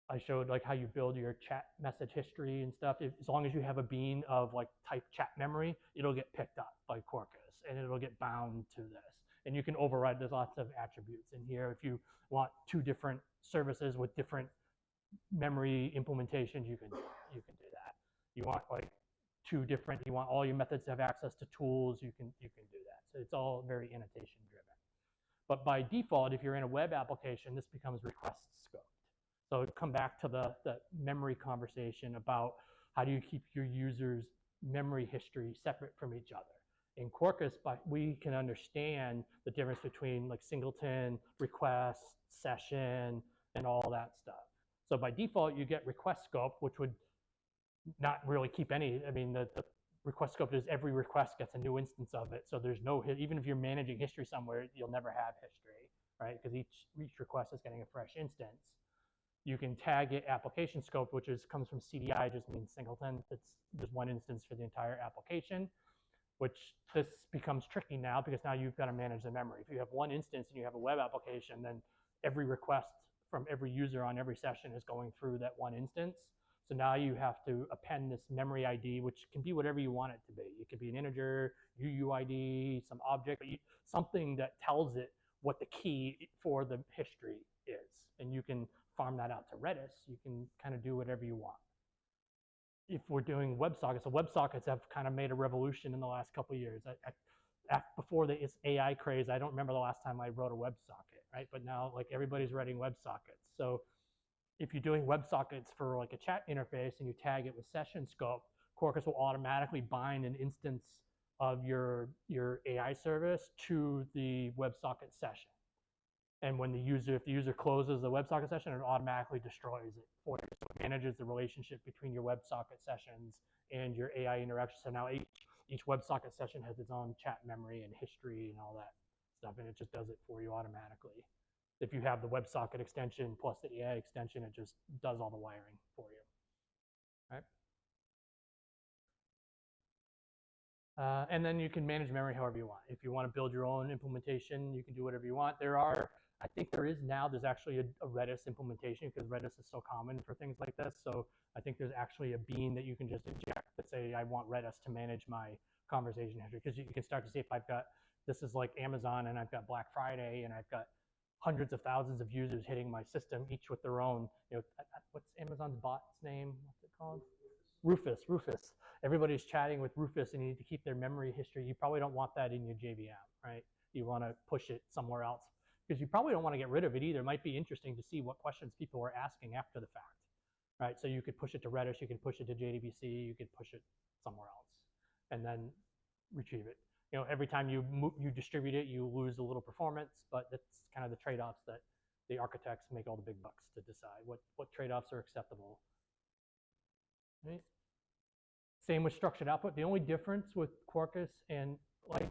I showed like how you build your chat message history and stuff. As long as you have a bean of like type chat memory, it'll get picked up by Quarkus and it'll get bound to this. And you can override, there's lots of attributes in here. If you want two different services with different memory implementations, you can do that. You want like you want all your methods to have access to tools, you can do that. So it's all very annotation driven. But by default, if you're in a web application, this becomes request scoped. So come back to the memory conversation about how do you keep your users' memory history separate from each other. In Quarkus, we can understand the difference between like singleton, request, session, and all that stuff. So by default, you get request scope, which would not really keep any. I mean, the request scope is every request gets a new instance of it. So there's no, even if you're managing history somewhere, you'll never have history, right? Because each request is getting a fresh instance. You can tag it application scope, which comes from CDI, just means singleton. There's one instance for the entire application, which this becomes tricky now because now you've got to manage the memory. If you have one instance and you have a web application, then every request from every user on every session is going through that one instance. So now you have to append this memory ID, which can be whatever you want it to be. It could be an integer, UUID, some object, something that tells it what the key for the history is. And you can farm that out to Redis. You can kind of do whatever you want. If we're doing WebSockets, so WebSockets have kind of made a revolution in the last couple of years. Before this AI craze, I don't remember the last time I wrote a WebSocket, right? But now like everybody's writing WebSockets. So if you're doing WebSockets for like a chat interface and you tag it with session scope, Quarkus will automatically bind an instance of your AI service to the WebSocket session. And when if the user closes the WebSocket session, it automatically destroys it for you. So it manages the relationship between your WebSocket sessions and your AI interaction. So now each WebSocket session has its own chat memory and history and all that stuff, and it just does it for you automatically. If you have the WebSocket extension plus the AI extension, it just does all the wiring for you, right? And then you can manage memory however you want. If you want to build your own implementation, you can do whatever you want. I think there's actually a Redis implementation because Redis is so common for things like this. So I think there's actually a bean that you can just inject that say, I want Redis to manage my conversation history. Because you can start to see if this is like Amazon and I've got Black Friday and I've got hundreds of thousands of users hitting my system, each with their own, what's Amazon's bot's name? What's it called? Rufus. Everybody's chatting with Rufus and you need to keep their memory history. You probably don't want that in your JVM, right? You want to push it somewhere else because you probably don't want to get rid of it either. It might be interesting to see what questions people are asking after the fact. right? So you could push it to Redis, you could push it to JDBC, you could push it somewhere else, and then retrieve it. You know, every time you distribute it, you lose a little performance, but that's kind of the trade-offs that the architects make all the big bucks to decide what trade-offs are acceptable. Right? Same with structured output. The only difference with Quarkus and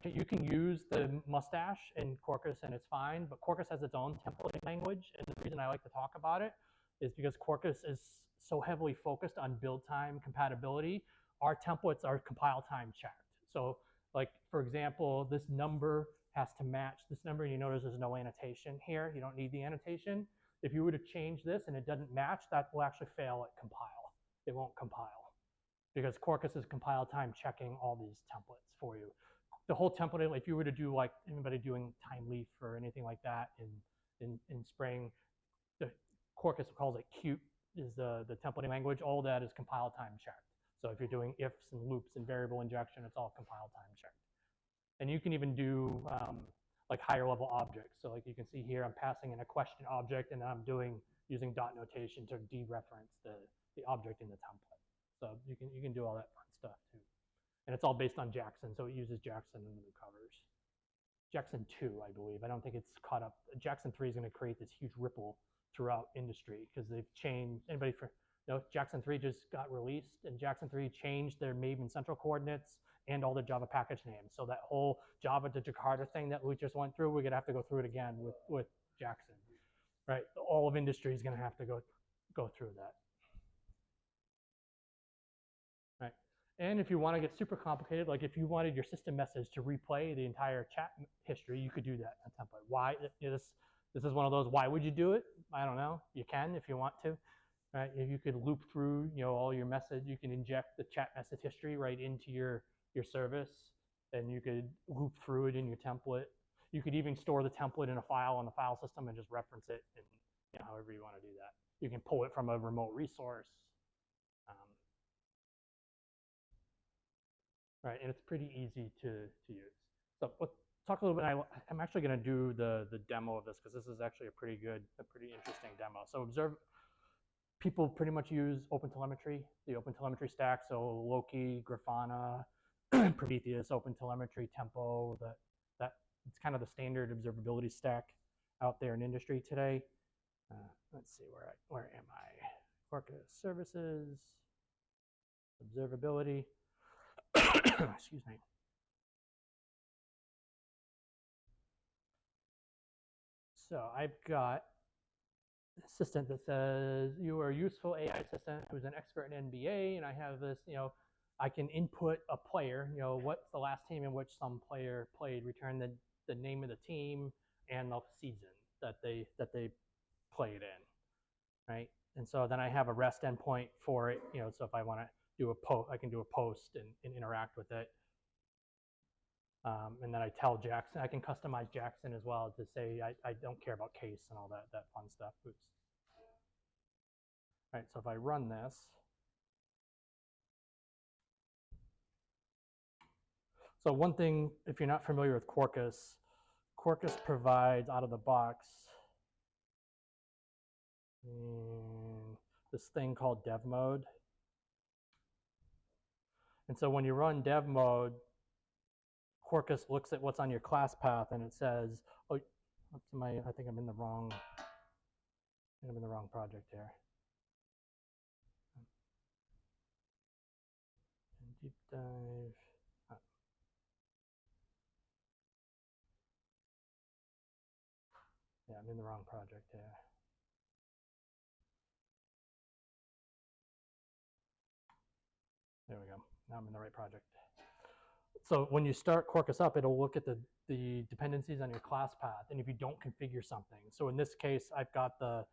you can use the mustache in Quarkus and it's fine, but Quarkus has its own templating language, and the reason I like to talk about it is because Quarkus is so heavily focused on build time compatibility. Our templates are compile time checked. So like, for example, this number has to match this number, and you notice there's no annotation here. You don't need the annotation. If you were to change this and it doesn't match, that will actually fail at compile. It won't compile because Quarkus is compile time checking all these templates for you. The whole template, if you were to do like anybody doing time leaf or anything like that in Spring, the Quarkus calls it Qt is the templating language. All that is compile time checked. So if you're doing ifs and loops and variable injection, it's all compile time checked. And you can even do like higher level objects. So like you can see here, I'm passing in a question object, and I'm using dot notation to dereference the object in the template. So you can do all that fun stuff too. And it's all based on Jackson, so it uses Jackson in the new covers. Jackson 2, I believe. I don't think it's caught up. Jackson 3 is going to create this huge ripple throughout industry because they've changed. Anybody for Jackson 3 just got released, and Jackson 3 changed their Maven central coordinates and all their Java package names. So that whole Java to Jakarta thing that we just went through, we're going to have to go through it again with Jackson, right? All of industry is going to have to go through that. Right. And if you want to get super complicated, like if you wanted your system message to replay the entire chat history, you could do that in a template. Why? This is one of those, why would you do it? I don't know. You can if you want to. Right? If you could loop through, all your message, you can inject the chat message history right into your service, and you could loop through it in your template. You could even store the template in a file on the file system and just reference it, and however you want to do that. You can pull it from a remote resource. Right, and it's pretty easy to use. So let's talk a little bit. I'm actually going to do the demo of this because this is actually a pretty interesting demo. So people pretty much use OpenTelemetry, the OpenTelemetry stack. So Loki, Grafana, Prometheus, OpenTelemetry, Tempo. That it's kind of the standard observability stack out there in industry today. Let's see, where am I? Quarkus services, observability. Excuse me. So I've got an assistant that says you are a useful AI assistant who's an expert in NBA, and I have this, I can input a player, what's the last team in which some player played, return the name of the team and the season that they played in, right? And so then I have a REST endpoint for it, so if I want to do a post, I can do a post and interact with it. And then I tell Jackson, I can customize Jackson as well to say I don't care about case and all that fun stuff. Oops. All right, so if I run this, so one thing, if you're not familiar with Quarkus provides out of the box this thing called dev mode. And so when you run dev mode, Quarkus looks at what's on your class path and it says, oh, I think I'm in the wrong project here. Deep dive. Yeah, I'm in the wrong project here. There we go. Now I'm in the right project. So when you start Quarkus up, it'll look at the dependencies on your class path, and if you don't configure something. So in this case, I've got the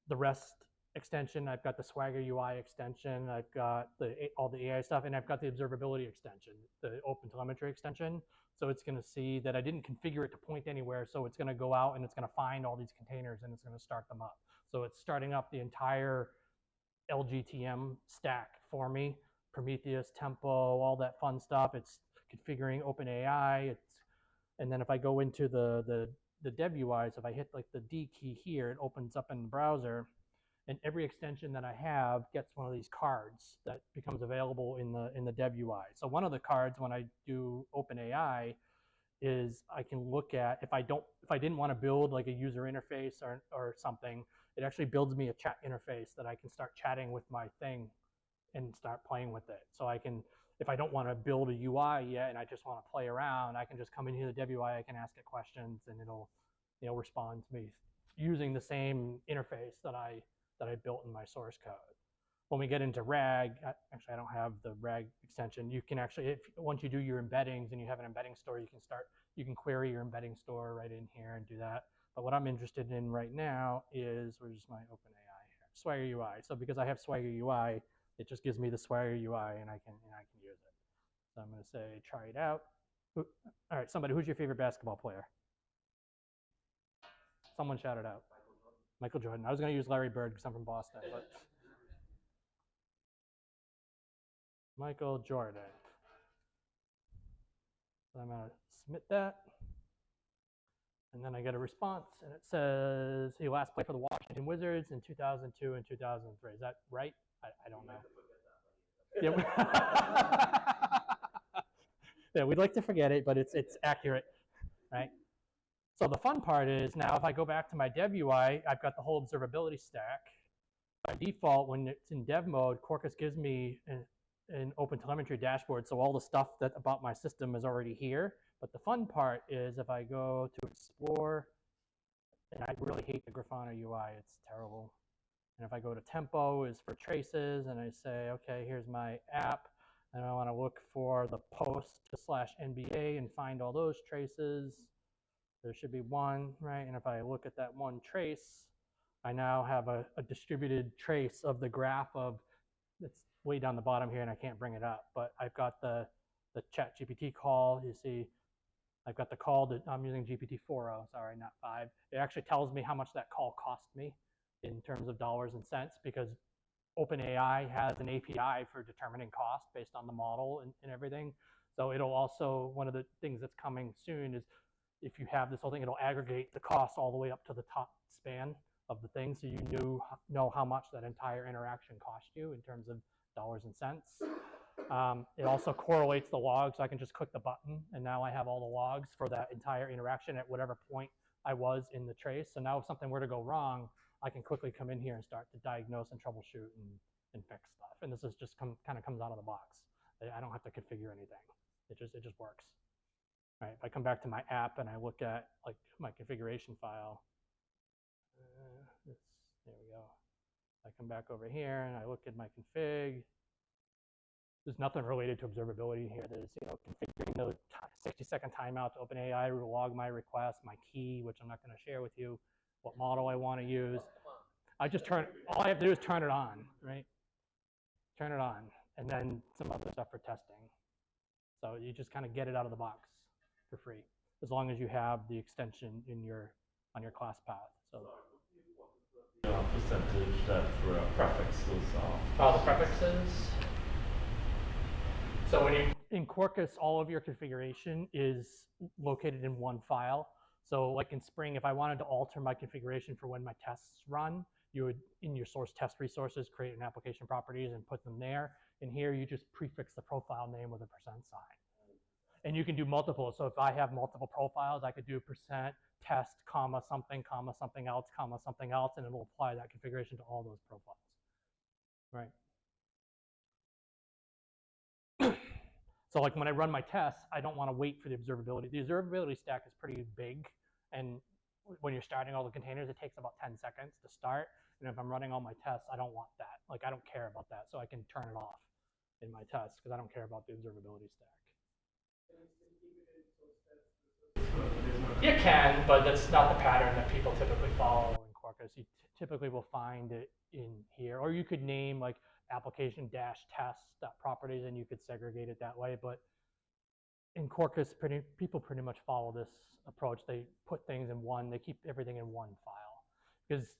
REST extension, I've got the Swagger UI extension, I've got all the AI stuff, and I've got the observability extension, the OpenTelemetry extension. So it's going to see that I didn't configure it to point anywhere, so it's going to go out and it's going to find all these containers and it's going to start them up. So it's starting up the entire LGTM stack for me. Prometheus, Tempo, all that fun stuff. It's configuring OpenAI. And then if I go into the dev UI, so if I hit like the D key here, it opens up in the browser, and every extension that I have gets one of these cards that becomes available in the dev UI. So one of the cards when I do OpenAI is I can look at if I didn't want to build like a user interface or something, it actually builds me a chat interface that I can start chatting with my thing and start playing with it. So I can, if I don't want to build a UI yet and I just want to play around, I can just come in here to the dev UI, I can ask it questions and it'll respond to me using the same interface that I built in my source code. When we get into RAG, actually I don't have the RAG extension. You can actually, once you do your embeddings and you have an embedding store, you can query your embedding store right in here and do that. But what I'm interested in right now is, where's my OpenAI here? Swagger UI. So because I have Swagger UI, it just gives me the Swagger UI and I can use it. So I'm going to say try it out. All right, somebody, who's your favorite basketball player? Someone shout it out. Michael Jordan. I was going to use Larry Bird because I'm from Boston, but Michael Jordan. So I'm going to submit that. And then I get a response, and it says he last played for the Washington Wizards in 2002 and 2003. Is that right? I don't know. Yeah, we'd like to forget it, but it's accurate, right? So the fun part is now if I go back to my dev UI, I've got the whole observability stack. By default, when it's in dev mode, Quarkus gives me an OpenTelemetry dashboard, so all the stuff about my system is already here. But the fun part is if I go to explore, and I really hate the Grafana UI, it's terrible. And if I go to tempo is for traces, and I say, okay, here's my app, and I want to look for the post/NBA and find all those traces. There should be one, right? And if I look at that one trace, I now have a distributed trace of the graph of, it's way down the bottom here and I can't bring it up, but I've got the ChatGPT call. You see, I've got the call that I'm using GPT-4o, sorry, not 5. It actually tells me how much that call cost me in terms of dollars and cents because OpenAI has an API for determining cost based on the model and everything. So it'll also, one of the things that's coming soon is if you have this whole thing, it'll aggregate the cost all the way up to the top span of the thing, so you know how much that entire interaction cost you in terms of dollars and cents. It also correlates the logs, so I can just click the button, and now I have all the logs for that entire interaction at whatever point I was in the trace. So now if something were to go wrong, I can quickly come in here and start to diagnose and troubleshoot and fix stuff. And this is just kind of comes out of the box. I don't have to configure anything. It just works. Right, if I come back to my app and I look at like my configuration file, there we go. I come back over here and I look at my config. There's nothing related to observability here. There's configuring the 60-second timeout to OpenAI, log my request, my key, which I'm not going to share with you, what model I want to use. I just all I have to do is turn it on, right? Turn it on, and then some other stuff for testing. So you just kind of get it out of the box for free, as long as you have the extension on your class path. So percentage that prefixes are. The prefixes. So in Quarkus, all of your configuration is located in one file. So like in Spring, if I wanted to alter my configuration for when my tests run, you would, in your source test resources, create an application properties and put them there. And here you just prefix the profile name with a %sign. And you can do multiple. So if I have multiple profiles, I could do %test, something else, something else, and it'll apply that configuration to all those profiles. Right. So like when I run my tests, I don't want to wait for the observability. The observability stack is pretty big, and when you're starting all the containers, it takes about 10 seconds to start. And if I'm running all my tests, I don't want that. Like I don't care about that, so I can turn it off in my tests because I don't care about the observability stack. You can, but that's not the pattern that people typically follow in Quarkus. You typically will find it in here, or you could name like application-test.properties and you could segregate it that way. But in Quarkus, people pretty much follow this approach. They put things in one, they keep everything in one file. Because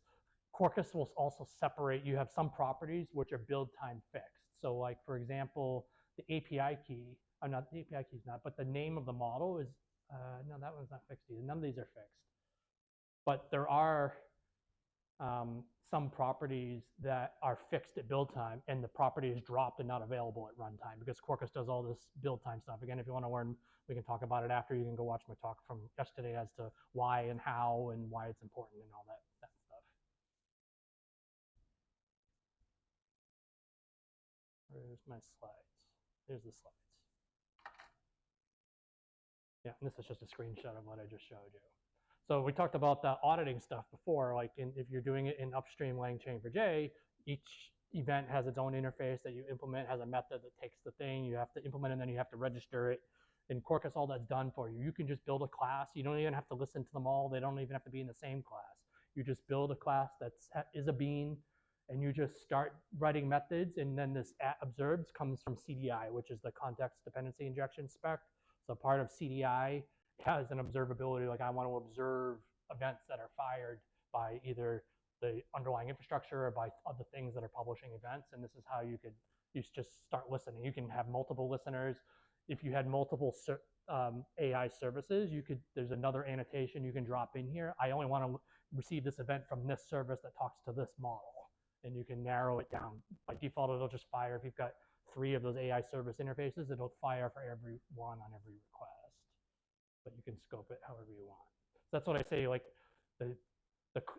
Quarkus will also separate, you have some properties which are build time fixed. So like, for example, the API key, not the API key is not, but the name of the model is, no, that one's not fixed either. None of these are fixed. But there are some properties that are fixed at build time, and the property is dropped and not available at runtime because Quarkus does all this build time stuff. Again, if you want to learn, we can talk about it after. You can go watch my talk from yesterday as to why and how and why it's important and all that stuff. Where's my slides? Here's the slides. Yeah, and this is just a screenshot of what I just showed you. So we talked about the auditing stuff before, like if you're doing it in upstream LangChain4j, each event has its own interface that you implement, has a method that takes the thing, you have to implement it, and then you have to register it. In Quarkus, all that's done for you. You can just build a class. You don't even have to listen to them all. They don't even have to be in the same class. You just build a class that is a bean, and you just start writing methods, and then this observed comes from CDI, which is the context dependency injection spec. So part of CDI has an observability, like I want to observe events that are fired by either the underlying infrastructure or by other things that are publishing events. And this is how you just start listening. You can have multiple listeners. If you had multiple AI services, there's another annotation you can drop in here. I only want to receive this event from this service that talks to this model. And you can narrow it down. By default, it'll just fire. If you've got 3 of those AI service interfaces, it'll fire for every one on every request. But you can scope it however you want. So that's what I say, like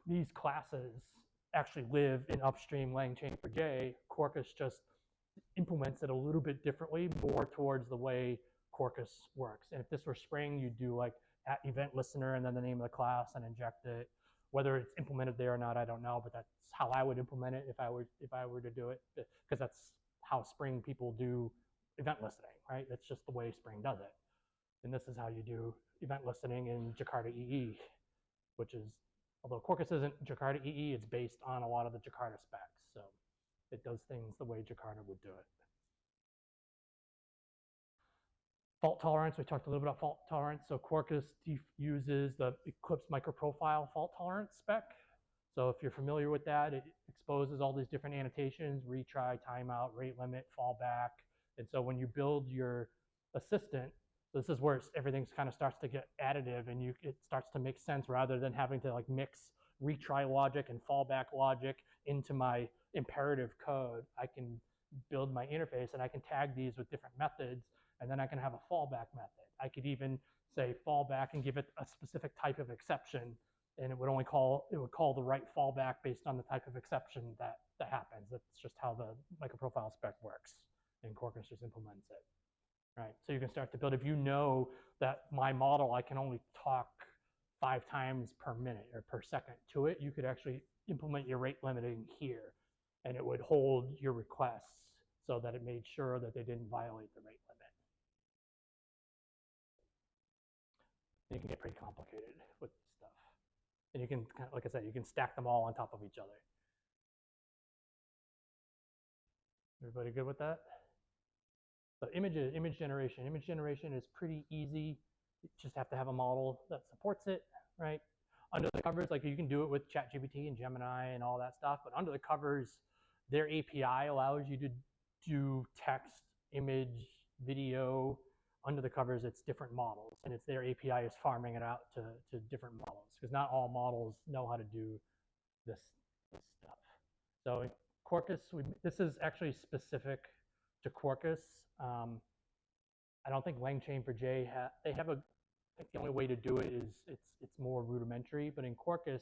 these classes actually live in upstream LangChain4j. Quarkus just implements it a little bit differently, more towards the way Quarkus works. And if this were Spring, you'd do like @event listener and then the name of the class and inject it. Whether it's implemented there or not, I don't know, but that's how I would implement it if I were to do it, because that's how Spring people do event listening, right? That's just the way Spring does it. And this is how you do event listening in Jakarta EE, which is, although Quarkus isn't Jakarta EE, it's based on a lot of the Jakarta specs. So it does things the way Jakarta would do it. Fault tolerance, we talked a little bit about fault tolerance. So Quarkus uses the Eclipse microprofile fault tolerance spec. So if you're familiar with that, it exposes all these different annotations, retry, timeout, rate limit, fallback. And so when you build your assistant, this is where everything kind of starts to get additive, and it starts to make sense rather than having to like mix retry logic and fallback logic into my imperative code. I can build my interface and I can tag these with different methods, and then I can have a fallback method. I could even say fallback and give it a specific type of exception, and it would call the right fallback based on the type of exception that happens. That's just how the microprofile spec works, and Quarkus just implements it. Right, so you can start to build. If you know that my model, I can only talk 5 times per minute or per second to it, you could actually implement your rate limiting here, and it would hold your requests so that it made sure that they didn't violate the rate limit. And it can get pretty complicated with stuff. And you can, like I said, you can stack them all on top of each other. Everybody good with that? So image generation. Image generation is pretty easy. You just have to have a model that supports it, right? Under the covers, like you can do it with ChatGPT and Gemini and all that stuff, but under the covers, their API allows you to do text, image, video. Under the covers, it's different models, and it's their API is farming it out to different models, because not all models know how to do this stuff. So in Quarkus, this is actually specific to Quarkus. I don't think LangChain4j they have I think the only way to do it is it's more rudimentary, but in Quarkus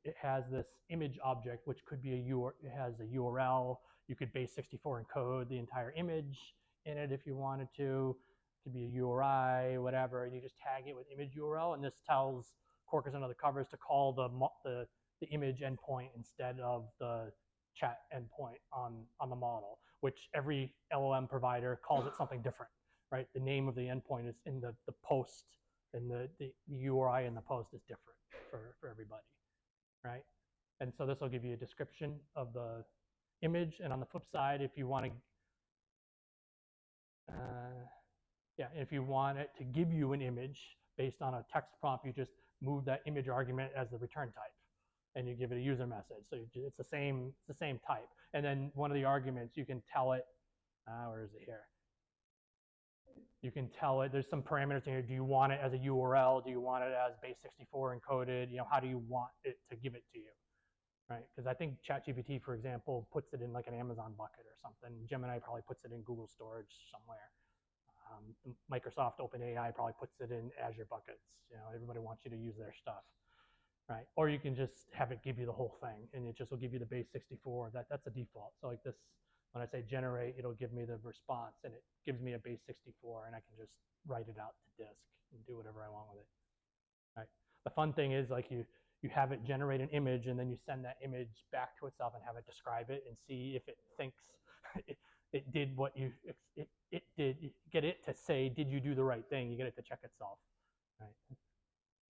it has this image object, which could be it has a URL. You could base 64 encode the entire image in it if you wanted to. It could be a URI, whatever, and you just tag it with image URL, and this tells Quarkus under the covers to call the image endpoint instead of the chat endpoint on the model, which every LLM provider calls it something different, right? The name of the endpoint is in the post, and the URI in the post is different for everybody, right? And so this will give you a description of the image. And on the flip side, if you want to, if you want it to give you an image based on a text prompt, you just move that image argument as the return type, and you give it a user message. So it's the same type. And then one of the arguments, you can tell it, where is it here? You can tell it, there's some parameters in here. Do you want it as a URL? Do you want it as base 64 encoded? You know, how do you want it to give it to you? right? Because I think ChatGPT, for example, puts it in like an Amazon bucket or something. Gemini probably puts it in Google storage somewhere. Microsoft OpenAI probably puts it in Azure buckets. You know, everybody wants you to use their stuff, right? Or you can just have it give you the whole thing, and it just will give you the base 64. That's a default. So like this, when I say generate, it'll give me the response, and it gives me a base 64, and I can just write it out to disk and do whatever I want with it. Right. The fun thing is like you have it generate an image, and then you send that image back to itself and have it describe it and see if it thinks it did what you it did. You get it to say, did you do the right thing? You get it to check itself, right?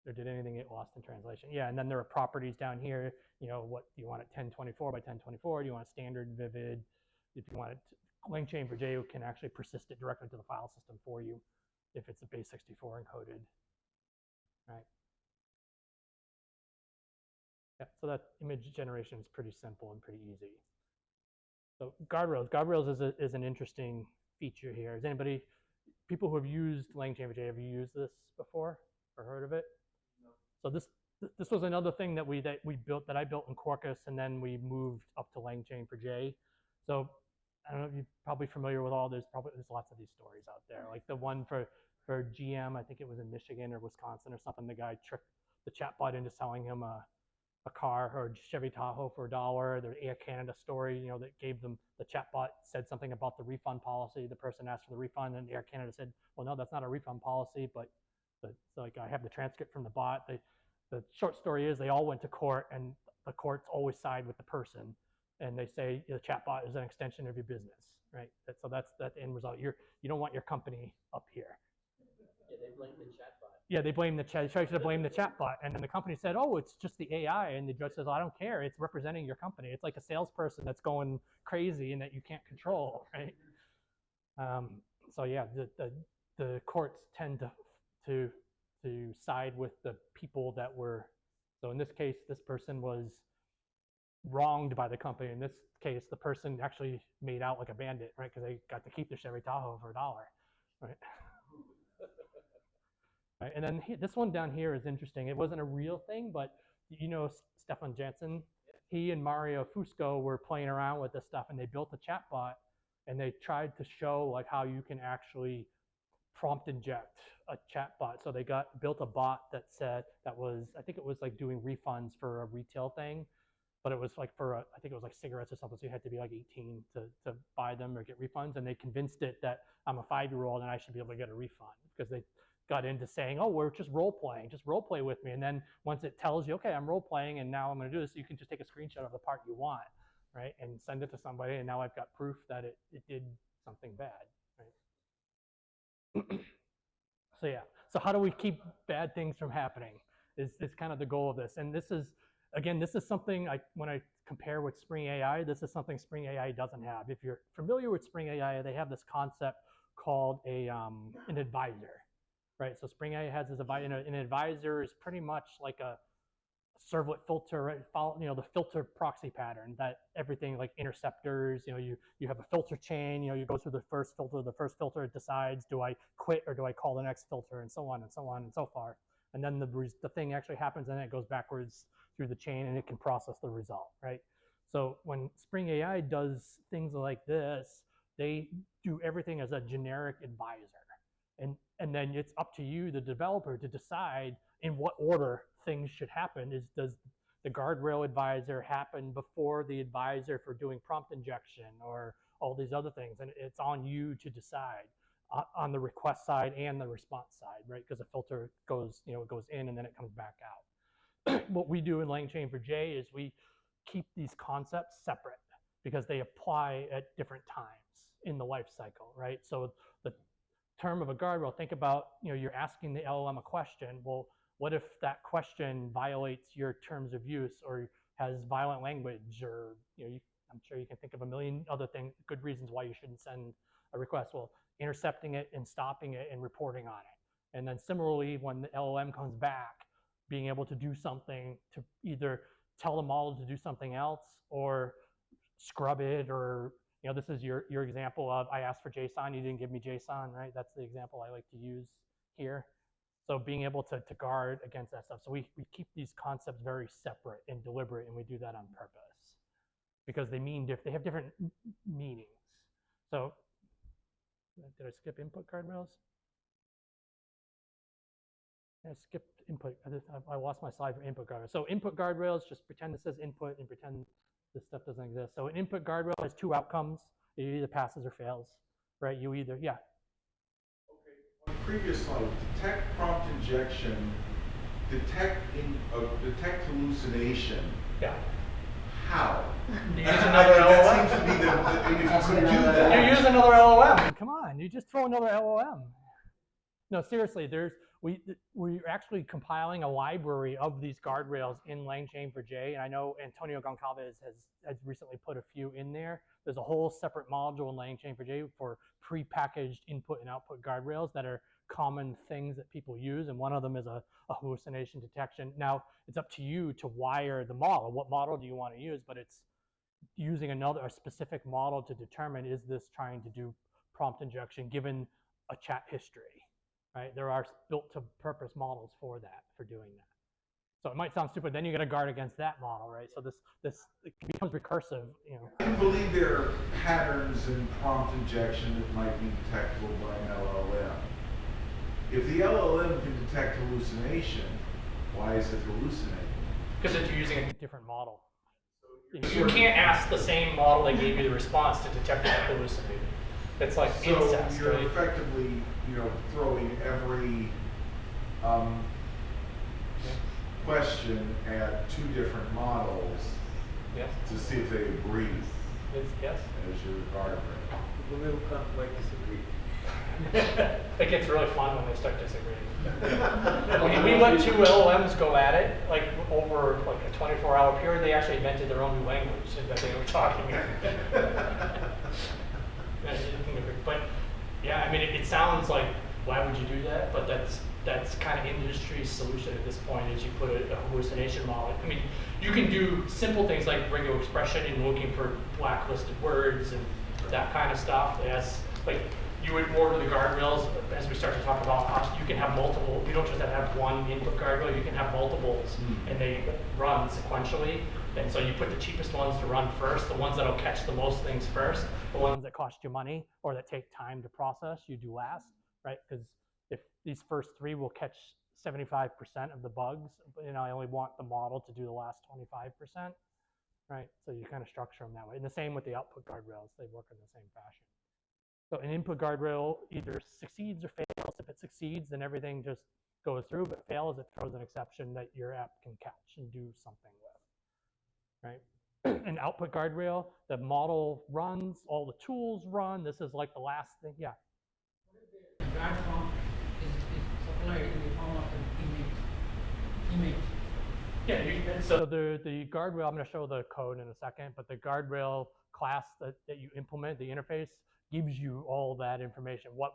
Or did anything get lost in translation? Yeah, and then there are properties down here. You know, what do you want it 1024 by 1024? Do you want standard, vivid? If you want it, LangChain4j can actually persist it directly to the file system for you if it's a base 64 encoded, right? Yeah, so that image generation is pretty simple and pretty easy. So guardrails. Guardrails is an interesting feature here. Is anybody, people who have used LangChain4j, have you used this before or heard of it? No. So this was another thing that I built in Quarkus, and then we moved up to LangChain4j. So I don't know if you're probably familiar with there's lots of these stories out there. Like the one for GM, I think it was in Michigan or Wisconsin or something. The guy tricked the chatbot into selling him a car or Chevy Tahoe for $1. The Air Canada story, you know, that gave them, the chatbot said something about the refund policy. The person asked for the refund, and Air Canada said, well, no, that's not a refund policy, but like I have the transcript from the bot. The short story is they all went to court, and the courts always side with the person, and they say the chatbot is an extension of your business, right? So that's the end result. You don't want your company up here. Yeah, they blame the chatbot. Yeah, they blame the chat. Try to blame the chatbot, and then the company said, "Oh, it's just the AI," and the judge says, "I don't care. It's representing your company. It's like a salesperson that's going crazy and that you can't control, right?" So yeah, the courts tend to side with the people that were. So in this case, this person was wronged by the company. In this case, the person actually made out like a bandit, right? Because they got to keep their Chevy Tahoe for $1, right? Right, and then this one down here is interesting. It wasn't a real thing, but you know Stefan Janssen, he and Mario Fusco were playing around with this stuff, and they built a chatbot, and they tried to show like how you can actually prompt inject a chatbot. So they built a bot that said I think it was like doing refunds for a retail thing, but it was like I think it was like cigarettes or something. So you had to be like 18 to buy them or get refunds, and they convinced it that I'm a 5-year-old and I should be able to get a refund because they got into saying, oh, we're just role playing, just role play with me. And then once it tells you, okay, I'm role playing and now I'm going to do this, you can just take a screenshot of the part you want, right? And send it to somebody. And now I've got proof that it did something bad, right? So yeah, so how do we keep bad things from happening is kind of the goal of this. And this is something when I compare with Spring AI, this is something Spring AI doesn't have. If you're familiar with Spring AI, they have this concept called an advisor. Right, so Spring AI has this an advisor is pretty much like a servlet filter, right? You know, the filter proxy pattern that everything like interceptors, you know, you have a filter chain, you know, you go through the first filter decides, do I quit or do I call the next filter, and so on and so on and so forth. And then the thing actually happens, and then it goes backwards through the chain, and it can process the result, right? So when Spring AI does things like this, they do everything as a generic advisor. And then it's up to you, the developer, to decide in what order things should happen. Does the guardrail advisor happen before the advisor for doing prompt injection or all these other things? And it's on you to decide on the request side and the response side, right? Because the filter goes in and then it comes back out. What we do in LangChain4j is we keep these concepts separate because they apply at different times in the life cycle, right? So the term of a guardrail, think about, you're asking the LLM a question. Well, what if that question violates your terms of use or has violent language, or I'm sure you can think of a million other good reasons why you shouldn't send a request. Well, intercepting it and stopping it and reporting on it. And then similarly, when the LLM comes back, being able to do something to either tell the model to do something else or scrub it, or this is your example of I asked for JSON, you didn't give me JSON, right? That's the example I like to use here. So being able to guard against that stuff. So we keep these concepts very separate and deliberate, and we do that on purpose because they have different meanings. So did I skip input guardrails? I skipped input. I lost my slide for input guardrails. So input guardrails, just pretend this says input and pretend this stuff doesn't exist. So an input guardrail has two outcomes. It either passes or fails, right? You either, yeah. Okay. On the previous slide, detect prompt injection, detect hallucination. Yeah. How? You use another LLM. That seems to be if you could do that. You use another LLM. Come on, you just throw another LLM. No, seriously, we're actually compiling a library of these guardrails in LangChain4j, and I know Antonio Goncalves has recently put a few in there. There's a whole separate module in LangChain4j for pre-packaged input and output guardrails that are common things that people use, and one of them is a hallucination detection. Now, it's up to you to wire the model. What model do you want to use? But it's using a specific model to determine, is this trying to do prompt injection given a chat history? Right? There are built-to-purpose models for that, for doing that. So it might sound stupid. Then you got to guard against that model, right? So this it becomes recursive. You know. I believe there are patterns in prompt injection that might be detectable by an LLM. If the LLM can detect hallucination, why is it hallucinating? Because it's using a different model. You can't ask the same model that gave you the response to detect it hallucinating. It's like incest. So you're right? effectively, throwing every question at two different models Yes. to see if they agree Yes. as your guardrail. The little might disagree. It gets really fun when they start disagreeing. we let two LLMs go at it, like over like a 24-hour period. They actually invented their own new language that they were talking in. But yeah, I mean, it sounds like, why would you do that? But that's kind of industry's solution at this point, is you put a hallucination model. I mean, you can do simple things like regular expression and looking for blacklisted words and that kind of stuff. That's like, you would order the guardrails, as we start to talk about, you can have multiple, you don't just have one input guardrail, you can have multiples, and they run sequentially. And so you put the cheapest ones to run first, the ones that'll catch the most things first, the ones that cost you money or that take time to process, you do last, right? Because if these first three will catch 75% of the bugs, I only want the model to do the last 25%, right? So you kind of structure them that way. And the same with the output guardrails, they work in the same fashion. So an input guardrail either succeeds or fails. If it succeeds, then everything just goes through, but fails, it throws an exception that your app can catch and do something with, right? An output guardrail, the model runs, all the tools run. This is like the last thing, yeah. The guard prompt is supplied in the form of an image. Yeah, so the guardrail, I'm going to show the code in a second, but the guardrail class that you implement, the interface, gives you all that information. What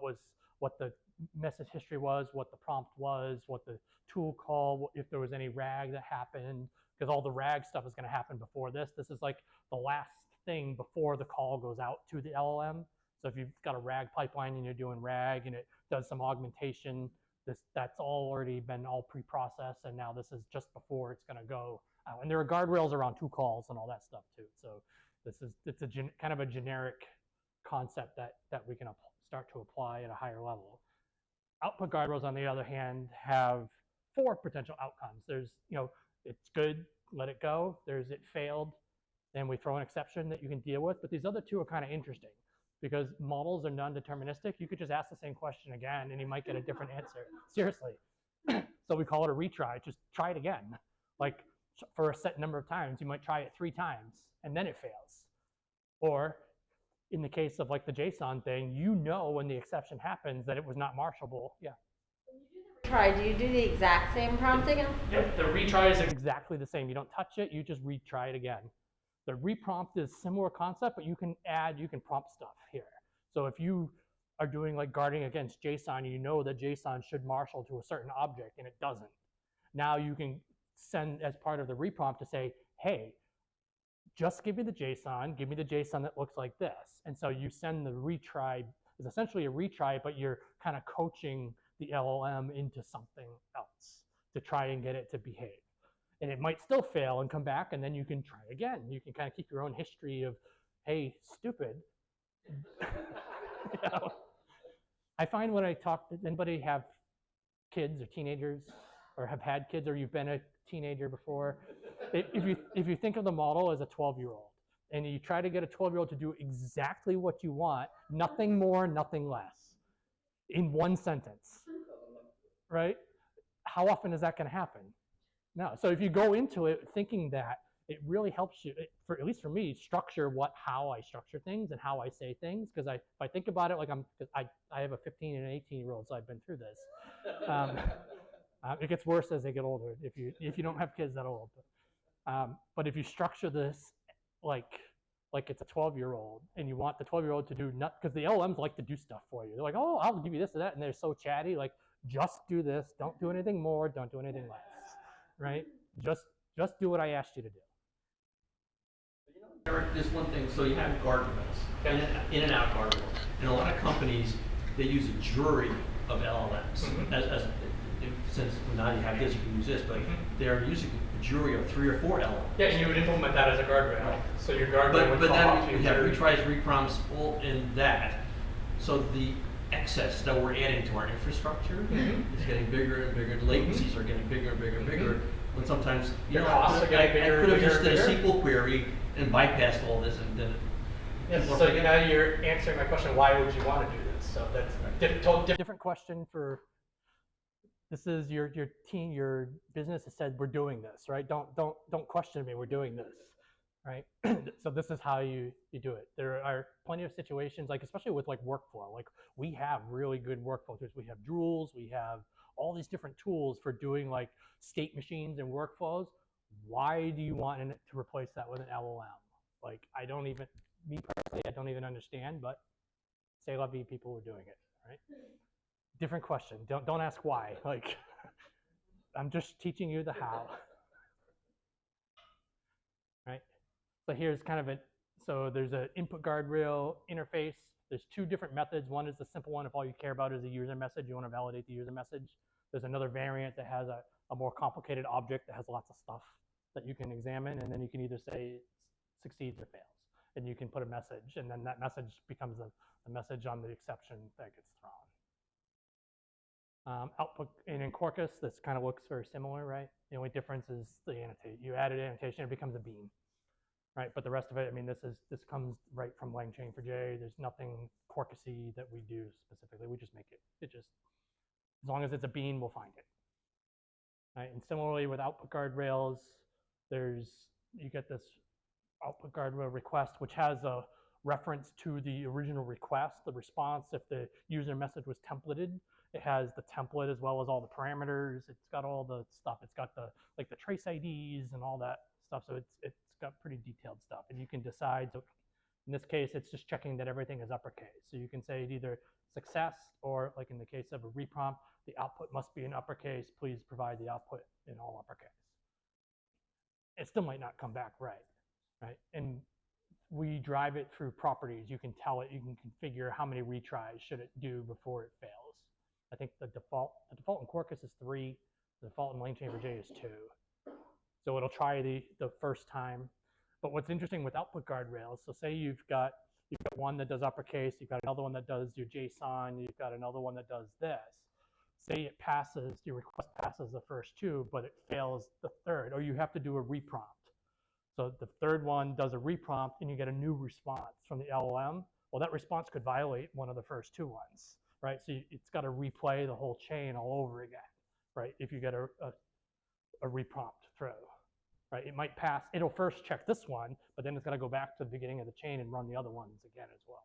the message history was, what the prompt was, what the tool call, if there was any RAG that happened, because all the RAG stuff is going to happen before this. This is like the last thing before the call goes out to the LLM. So if you've got a RAG pipeline and you're doing RAG and it does some augmentation, that's already been all pre-processed, and now this is just before it's going to go out. And there are guardrails around two calls and all that stuff too. So it's a kind of a generic concept that we can start to apply at a higher level. Output guardrails, on the other hand, have 4 potential outcomes. There's, it's good, let it go. There's it failed, then we throw an exception that you can deal with. But these other 2 are kind of interesting because models are non-deterministic. You could just ask the same question again and you might get a different answer. Seriously. So we call it a retry. Just try it again. Like for a set number of times, you might try it 3 times and then it fails. Or in the case of like the JSON thing, when the exception happens that it was not marshallable. Yeah. When you do the retry, do you do the exact same prompt again? Yep, the retry is exactly the same. You don't touch it, you just retry it again. The reprompt is similar concept, but you can prompt stuff here. So if you are doing like guarding against JSON, you know that JSON should marshal to a certain object and it doesn't. Now you can send as part of the reprompt to say, hey, just give me the JSON that looks like this. And so you send the retry, it's essentially a retry, but you're kind of coaching the LLM into something else to try and get it to behave. And it might still fail and come back, and then you can try again. You can kind of keep your own history of, hey, stupid. You know? I find when I talk, does anybody have kids or teenagers, or have had kids, or you've been a teenager before? If you think of the model as a 12-year-old, and you try to get a 12-year-old to do exactly what you want, nothing more, nothing less, in one sentence, right? How often is that going to happen? No. So if you go into it thinking that, it really helps you, at least for me, structure how I structure things and how I say things. Because if I think about it, like I have a 15 and an 18-year-old, so I've been through this. It gets worse as they get older if you don't have kids that old. But if you structure this like it's a 12-year-old, and you want the 12-year-old to do because the LLMs like to do stuff for you. They're like, oh, I'll give you this or that, and they're so chatty. Like, just do this. Don't do anything more. Don't do anything less. Right? Just do what I asked you to do. Eric, there's one thing. So you have guardrails, in and out guardrails, and a lot of companies they use a jury of LLMs. Since now you have this, you can use this, but they're using a jury of 3 or 4 LLMs. Yeah, and you would implement that as a guardrail. Right. So your guardrail would but call then we have retries, reprompts, all in that. So the excess that we're adding to our infrastructure is getting bigger and bigger. The latencies are getting bigger and bigger and bigger. When sometimes the costs are getting bigger. I could have just did a SQL query and bypassed all this and then. Yes. So now you're answering my question. Why would you want to do this? So that's a different question for. This is your team, your business has said we're doing this, right? Don't question me. We're doing this, right? So this is how you do it. There are plenty of situations, like especially with like workflow. Like we have really good workflow tools. We have Drools. We have all these different tools for doing like state machines and workflows. Why do you want to replace that with an LLM? Like me personally, I don't even understand. But say la vie, people are doing it, right? Different question. Don't ask why. Like, I'm just teaching you the how. Right? So here's kind of so there's an input guardrail interface. There's 2 different methods. One is the simple one if all you care about is a user message. You want to validate the user message. There's another variant that has a more complicated object that has lots of stuff that you can examine, and then you can either say it succeeds or fails. And you can put a message, and then that message becomes a message on the exception that gets thrown. Output, and in Quarkus, this kind of looks very similar, right? The only difference is the annotate. You added annotation, it becomes a beam, right? But the rest of it, I mean, this comes right from LangChain4j. There's nothing Quarkusy that we do specifically. We just make it. As long as it's a beam, we'll find it. Right? And similarly with output guardrails, you get this output guardrail request, which has a reference to the original request, the response. If the user message was templated, it has the template as well as all the parameters. It's got all the stuff. It's got the trace IDs and all that stuff. So it's got pretty detailed stuff. And you can decide. So in this case, it's just checking that everything is uppercase. So you can say either success or, like in the case of a reprompt, the output must be in uppercase. Please provide the output in all uppercase. It still might not come back right? And we drive it through properties. You can tell it. You can configure how many retries should it do before it fails. I think the default in Quarkus is 3. The default in LangChain4j is 2. So it'll try the first time. But what's interesting with output guardrails, so say you've got one that does uppercase, you've got another one that does your JSON, you've got another one that does this. Say it passes, your request passes the first 2, but it fails the third, or you have to do a reprompt. So the third one does a reprompt, and you get a new response from the LLM. Well, that response could violate one of the first 2 ones. Right, so it's got to replay the whole chain all over again, right? If you get a reprompt through, right? It might pass. It'll first check this one, but then it's got to go back to the beginning of the chain and run the other ones again as well.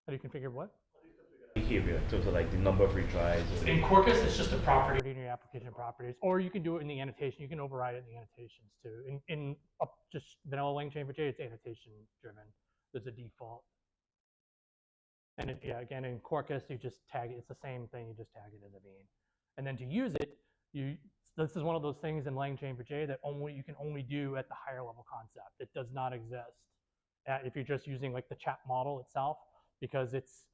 How do you configure what? Behavior in terms of like the number of retries. In Quarkus, it's just a property in your application properties, or you can do it in the annotation. You can override it in the annotations too. In just vanilla LangChain4j, it's annotation driven. There's a default. And again, in Quarkus, you just tag it. It's the same thing. You just tag it as a bean. And then to use it, this is one of those things in LangChain4j that you can only do at the higher level concept. It does not exist if you're just using like the chat model itself, because it's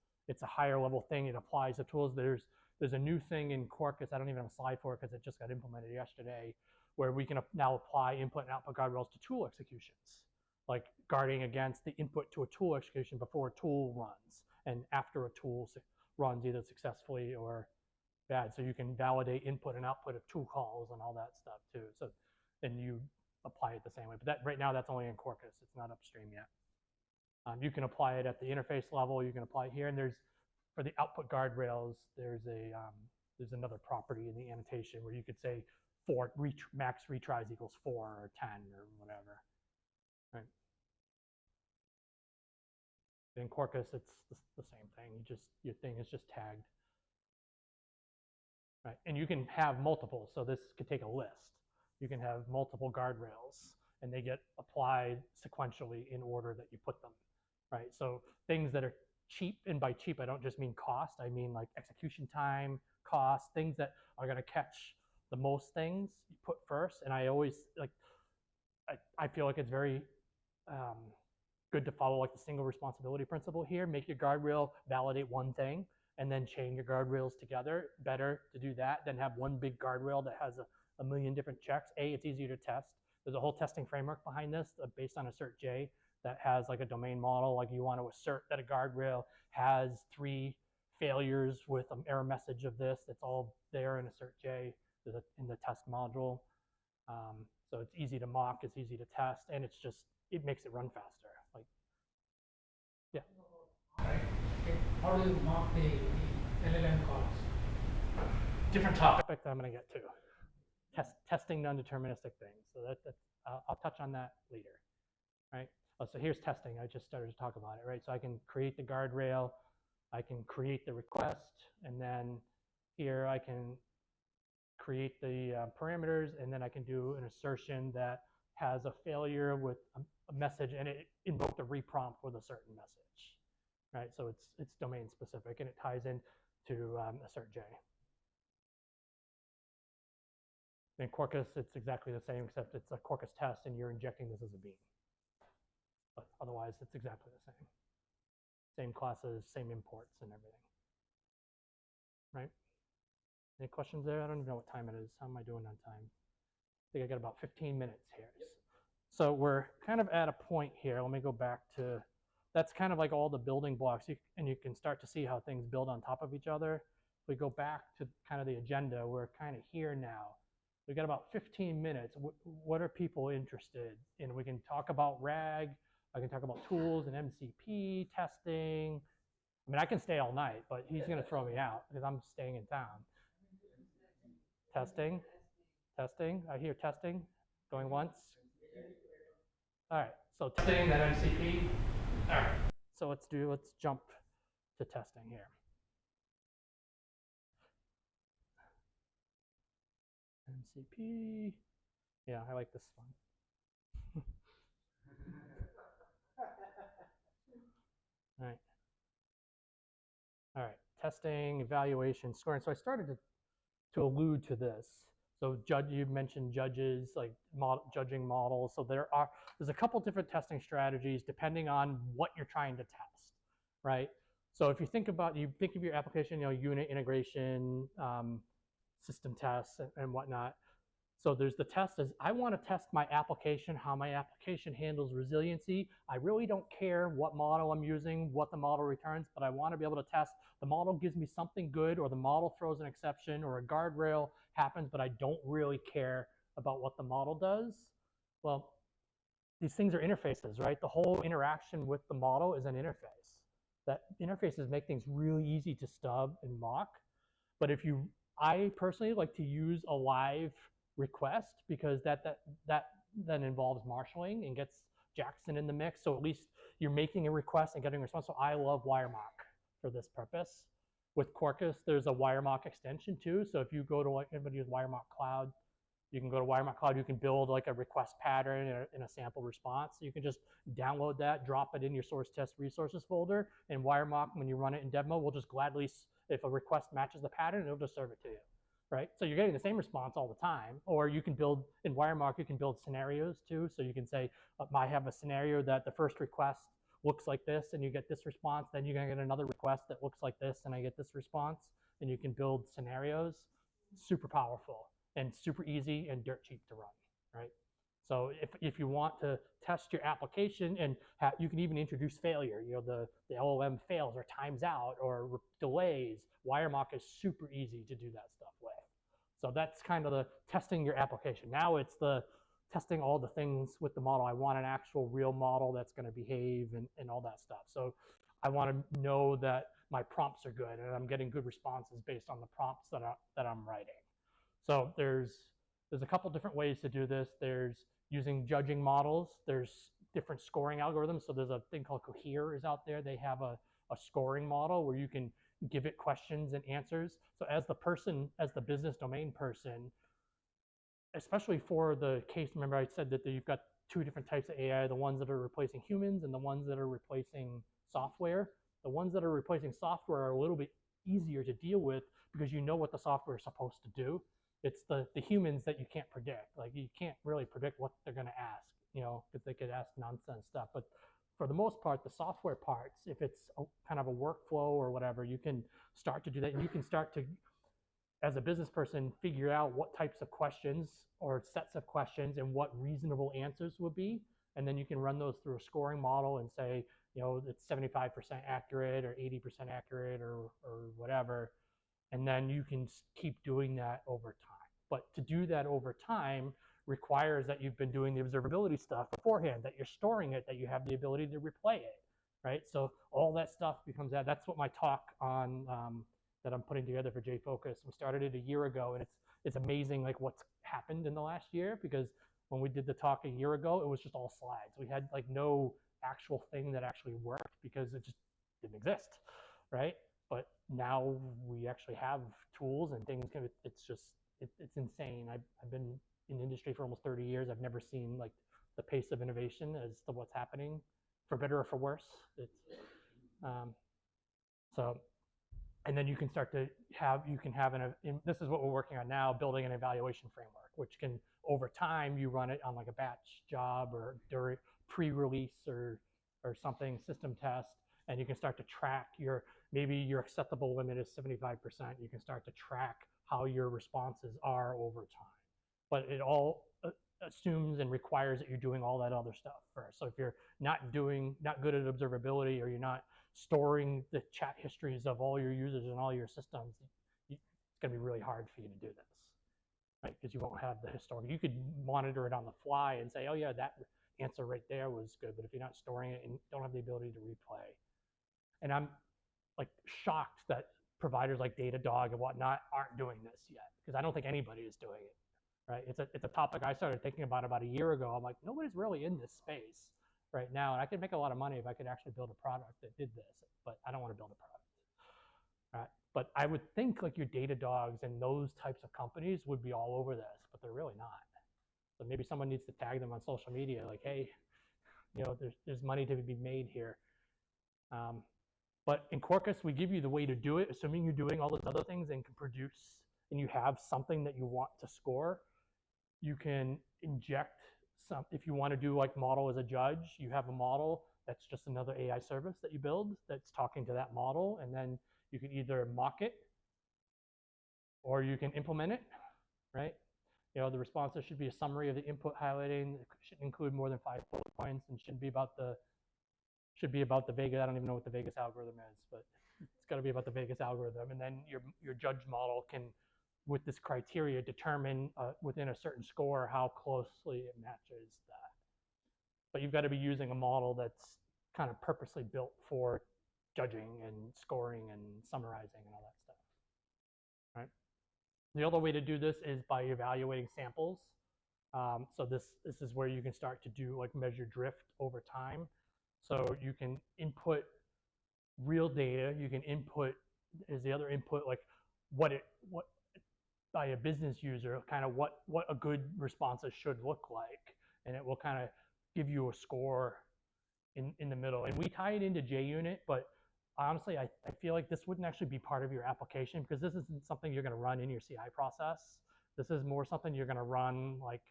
a higher level thing. It applies to tools. There's a new thing in Quarkus. I don't even have a slide for it because it just got implemented yesterday, where we can now apply input and output guardrails to tool executions, like guarding against the input to a tool execution before a tool runs and after a tool runs either successfully or bad. So you can validate input and output of tool calls and all that stuff too. So then you apply it the same way. But that right now that's only in Quarkus. It's not upstream yet. You can apply it at the interface level. You can apply it here, and there's for the output guardrails. There's another property in the annotation where you could say max retries equals 4 or 10 or whatever. Right. In Quarkus, it's the same thing. Your thing is just tagged. Right. And you can have multiple. So this could take a list. You can have multiple guardrails, and they get applied sequentially in order that you put them. Right. So things that are cheap, and by cheap I don't just mean cost. I mean like execution time, cost, things that are going to catch the most things you put first. And I always like. I feel like it's very good to follow like the single responsibility principle here. Make your guardrail validate one thing, and then chain your guardrails together. Better to do that than have one big guardrail that has a million different checks. It's easier to test. There's a whole testing framework behind this based on AssertJ that has like a domain model. Like you want to assert that a guardrail has 3 failures with an error message of this. That's all there in AssertJ in the test module. So it's easy to mock, it's easy to test, and it makes it run faster. Like, yeah. Right. Okay. How do you mark the LLM calls? Different topic that I'm going to get to. Testing non-deterministic things. So I'll touch on that later. Right. So here's testing. I just started to talk about it. Right. So I can create the guardrail, I can create the request, and then here I can create the parameters, and then I can do an assertion that has a failure with a message, and it invoked a reprompt with a certain message. Right. So it's domain specific, and it ties in to AssertJ. In Quarkus, it's exactly the same, except it's a Quarkus test, and you're injecting this as a bean. But otherwise, it's exactly the same. Same classes, same imports, and everything. Right? Any questions there? I don't even know what time it is. How am I doing on time? I think I got about 15 minutes here. So we're kind of at a point here. Let me go back to, that's kind of like all the building blocks, and you can start to see how things build on top of each other. If we go back to kind of the agenda, we're kind of here now. We've got about 15 minutes. What are people interested in? We can talk about RAG. I can talk about tools and MCP, testing. I mean, I can stay all night, but he's going to throw me out because I'm staying in town. Testing. I hear testing. Going once. All right. So testing, then MCP. All right. So let's jump to testing here. MCP. Yeah, I like this one. All right. All right. Testing, evaluation, scoring. So I started to allude to this. So you mentioned judges, like judging models. So there's a couple different testing strategies depending on what you're trying to test, right? So if you think of your application, unit integration, system tests and whatnot. So there's the test is, I want to test my application, how my application handles resiliency. I really don't care what model I'm using, what the model returns, but I want to be able to test the model gives me something good, or the model throws an exception, or a guardrail happens, but I don't really care about what the model does. Well, these things are interfaces, right? The whole interaction with the model is an interface. That interfaces make things really easy to stub and mock. But I personally like to use a live request, because that then involves marshaling and gets Jackson in the mix. So at least you're making a request and getting a response. So I love WireMock for this purpose. With Quarkus, there's a WireMock extension too. So if you go to anybody use WireMock Cloud, you can go to WireMock Cloud. You can build like a request pattern in a sample response. So you can just download that, drop it in your source test resources folder, and WireMock, when you run it in dev mode, will just gladly, if a request matches the pattern, it'll just serve it to you. right? So you're getting the same response all the time. Or you can build, in Wiremark, you can build scenarios too. So you can say, I have a scenario that the first request looks like this, and you get this response. Then you're going to get another request that looks like this, and I get this response. And you can build scenarios. Super powerful and super easy and dirt cheap to run, right? So if you want to test your application, and you can even introduce failure, the LLM fails or times out or delays, Wiremark is super easy to do that stuff with. So that's kind of the testing your application. Now it's the testing all the things with the model. I want an actual real model that's going to behave and all that stuff. So I want to know that my prompts are good and I'm getting good responses based on the prompts that I'm writing. So there's a couple different ways to do this. There's using judging models. There's different scoring algorithms. So there's a thing called Cohere is out there. They have a scoring model where you can give it questions and answers. So as the business domain person, especially for the case, remember I said that you've got two different types of AI, the ones that are replacing humans and the ones that are replacing software. The ones that are replacing software are a little bit easier to deal with because you know what the software is supposed to do. It's the humans that you can't predict. Like you can't really predict what they're going to ask, because they could ask nonsense stuff. But for the most part, the software parts, if it's kind of a workflow or whatever, you can start to do that. And you can start to, as a business person, figure out what types of questions or sets of questions and what reasonable answers would be. And then you can run those through a scoring model and say, it's 75% accurate or 80% accurate or whatever. And then you can keep doing that over time. But to do that over time requires that you've been doing the observability stuff beforehand, that you're storing it, that you have the ability to replay it, right? So all that stuff becomes that. That's what my talk on that I'm putting together for JFocus. We started it a year ago, and it's amazing like what's happened in the last year, because when we did the talk a year ago, it was just all slides. We had like no actual thing that actually worked because it just didn't exist, right? But now we actually have tools and things. It's insane. I've been in the industry for almost 30 years. I've never seen like the pace of innovation as to what's happening, for better or for worse. And then you can start to have, this is what we're working on now, building an evaluation framework, which can, over time, you run it on like a batch job or during pre-release or something, system test, and you can start to track maybe your acceptable limit is 75%. You can start to track how your responses are over time. But it all assumes and requires that you're doing all that other stuff first. So if you're not good at observability, or you're not storing the chat histories of all your users and all your systems, it's going to be really hard for you to do this, right? Because you won't have the historical. You could monitor it on the fly and say, oh yeah, that answer right there was good. But if you're not storing it and don't have the ability to replay, and I'm like shocked that providers like Datadog and whatnot aren't doing this yet, because I don't think anybody is doing it, right? It's a topic I started thinking about a year ago. I'm like, nobody's really in this space right now, and I could make a lot of money if I could actually build a product that did this, but I don't want to build a product, right? But I would think like your Datadogs and those types of companies would be all over this, but they're really not. So maybe someone needs to tag them on social media, like, hey, there's money to be made here. But in Quarkus, we give you the way to do it, assuming you're doing all those other things and can produce, and you have something that you want to score. You can inject some, if you want to do like model as a judge, you have a model that's just another AI service that you build that's talking to that model, and then you can either mock it or you can implement it, right? The responses should be a summary of the input highlighting. It shouldn't include more than 5 bullet points, and should be about the Vegas. I don't even know what the Vegas algorithm is, but it's got to be about the Vegas algorithm. And then your judge model can, with this criteria, determine within a certain score how closely it matches that. But you've got to be using a model that's kind of purposely built for judging and scoring and summarizing and all that stuff, right? The other way to do this is by evaluating samples. So this is where you can start to do like measure drift over time. So you can input real data. You can input, as the other input, like what by a business user, kind of what a good responses should look like, and it will kind of give you a score in the middle. And we tie it into JUnit, but honestly, I feel like this wouldn't actually be part of your application because this isn't something you're going to run in your CI process. This is more something you're going to run like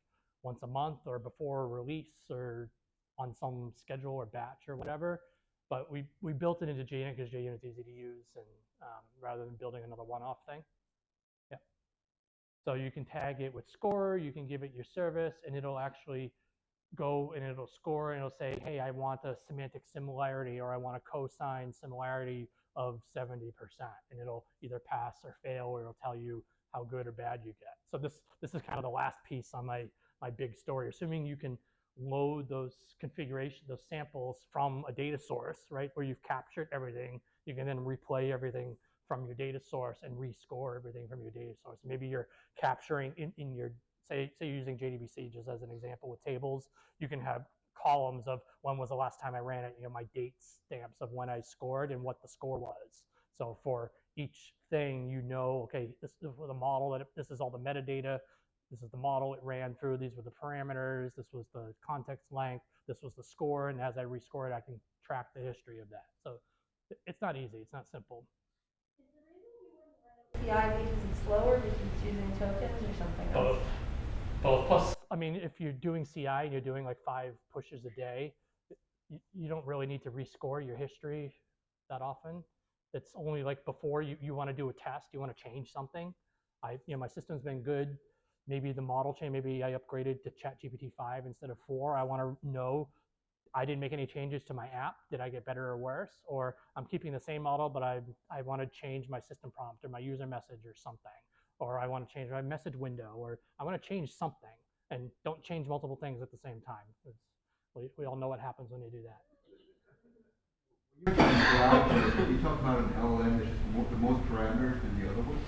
once a month or before a release or on some schedule or batch or whatever. But we built it into JUnit because JUnit's easy to use, and rather than building another one-off thing. Yeah. So you can tag it with score, you can give it your service, and it'll actually go and it'll score and it'll say, hey, I want a semantic similarity or I want a cosine similarity of 70%. And it'll either pass or fail, or it'll tell you how good or bad you get. So this is kind of the last piece on my big story. Assuming you can load those configurations, those samples from a data source, right, where you've captured everything, you can then replay everything from your data source and rescore everything from your data source. Maybe you're capturing in your, say you're using JDBC just as an example with tables, you can have columns of when was the last time I ran it, my date stamps of when I scored and what the score was. So for each thing, okay, this is the model, this is all the metadata, this is the model it ran through, these were the parameters, this was the context length, this was the score, and as I rescore it, I can track the history of that. So it's not easy, it's not simple. CI because it's slower, because it's using tokens or something else? Both. Plus, I mean, if you're doing CI and you're doing like 5 pushes a day, you don't really need to rescore your history that often. It's only like before you want to do a test, you want to change something. My system's been good. Maybe the model change, maybe I upgraded to ChatGPT 5 instead of 4. I want to know I didn't make any changes to my app. Did I get better or worse? Or I'm keeping the same model, but I want to change my system prompt or my user message or something. Or I want to change my message window, or I want to change something. And don't change multiple things at the same time. We all know what happens when you do that. You talk about an LLM that's just the most parameters than the other ones?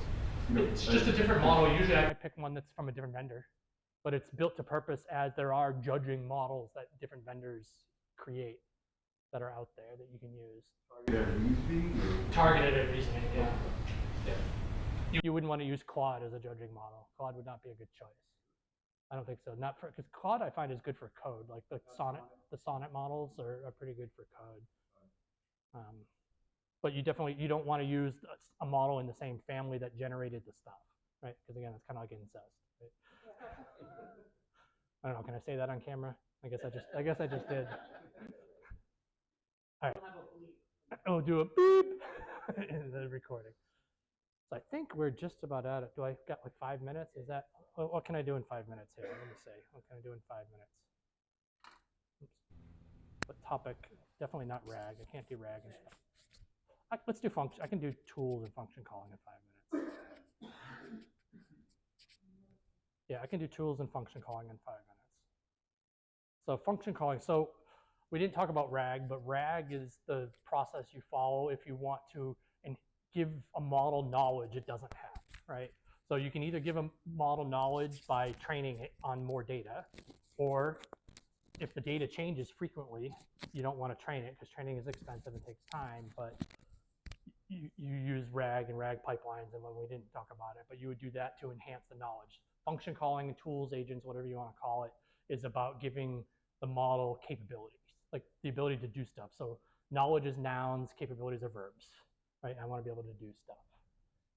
It's just a different model. Usually I pick one that's from a different vendor, but it's built to purpose as there are judging models that different vendors create that are out there that you can use. Targeted at reasoning? Targeted at reasoning, yeah. You wouldn't want to use Claude as a judging model. Claude would not be a good choice. I don't think so. Not for, because Claude I find is good for code. Like the Sonnet models are pretty good for code. But you don't want to use a model in the same family that generated the stuff, right? Because again, it's kind of like incest. Right? I don't know. Can I say that on camera? I guess I just did. All right. Oh, do a beep in the recording. So I think we're just about at it. Do I got like 5 minutes? Is that, what can I do in 5 minutes here? Let me see. What can I do in 5 minutes? Oops. What topic? Definitely not RAG. I can't do RAG. Let's do function. I can do tools and function calling in 5 minutes. Yeah, I can do tools and function calling in 5 minutes. So function calling. So we didn't talk about RAG, but RAG is the process you follow if you want to give a model knowledge it doesn't have, right? So you can either give a model knowledge by training it on more data, or if the data changes frequently, you don't want to train it because training is expensive and takes time, but you use RAG and RAG pipelines, and we didn't talk about it, but you would do that to enhance the knowledge. Function calling and tools, agents, whatever you want to call it, is about giving the model capabilities, like the ability to do stuff. So knowledge is nouns, capabilities are verbs, right? I want to be able to do stuff.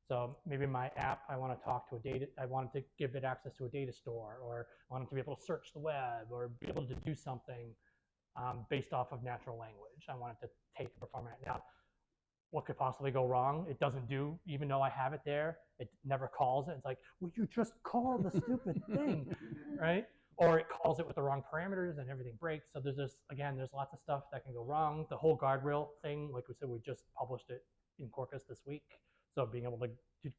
So maybe my app, I want to talk to I wanted to give it access to a data store, or I wanted to be able to search the web, or be able to do something based off of natural language. I wanted to take a format. Now, what could possibly go wrong? It doesn't do, even though I have it there, it never calls it. It's like, well, you just call the stupid thing, right? Or it calls it with the wrong parameters and everything breaks. So there's just, again, there's lots of stuff that can go wrong. The whole guardrail thing, like we said, we just published it in Quarkus this week. So being able to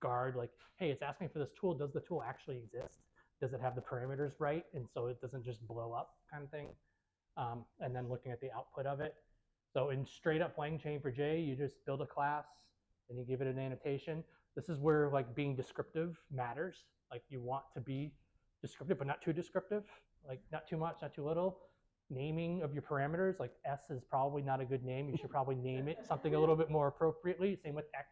guard, like, hey, it's asking for this tool. Does the tool actually exist? Does it have the parameters right? And so it doesn't just blow up kind of thing. And then looking at the output of it. So in straight up LangChain4j, you just build a class and you give it an annotation. This is where like being descriptive matters. Like you want to be descriptive, but not too descriptive. Like not too much, not too little. Naming of your parameters, like S is probably not a good name. You should probably name it something a little bit more appropriately. Same with X,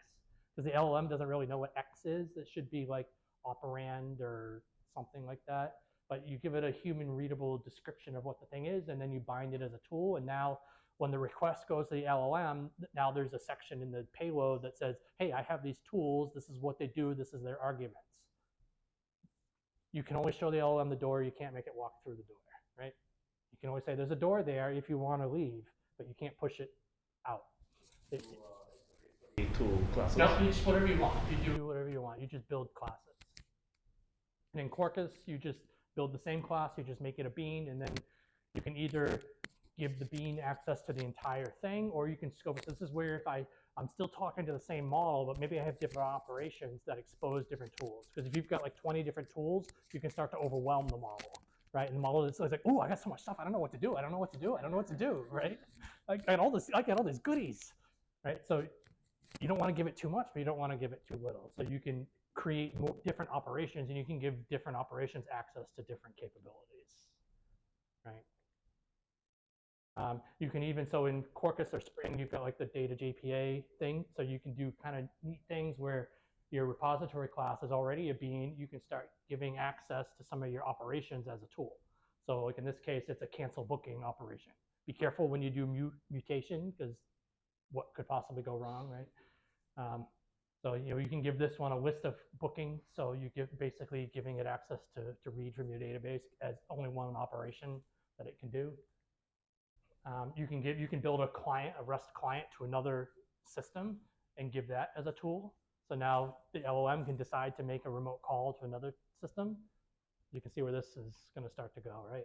because the LLM doesn't really know what X is. It should be like operand or something like that. But you give it a human readable description of what the thing is, and then you bind it as a tool. And now when the request goes to the LLM, now there's a section in the payload that says, hey, I have these tools, this is what they do, this is their arguments. You can only show the LLM the door, you can't make it walk through the door, right? You can always say there's a door there if you want to leave, but you can't push it out. Tool classes. No, you just whatever you want. You do whatever you want. You just build classes. And in Quarkus, you just build the same class, you just make it a bean, and then you can either give the bean access to the entire thing, or you can scope it. So this is where if I'm still talking to the same model, but maybe I have different operations that expose different tools. Because if you've got like 20 different tools, you can start to overwhelm the model, right? And the model is like, oh, I got so much stuff, I don't know what to do, I don't know what to do, I don't know what to do, right? I got all these goodies, right? So you don't want to give it too much, but you don't want to give it too little. So you can create more different operations, and you can give different operations access to different capabilities, right? You can even, so in Quarkus or Spring, you've got like the data JPA thing. So you can do kind of neat things where your repository class is already a bean. You can start giving access to some of your operations as a tool. So like in this case, it's a cancel booking operation. Be careful when you do mutation, because what could possibly go wrong, right? So you can give this one a list of bookings. So you basically giving it access to read from your database as only one operation that it can do. You can build a client, a REST client to another system and give that as a tool. So now the LLM can decide to make a remote call to another system. You can see where this is going to start to go, right?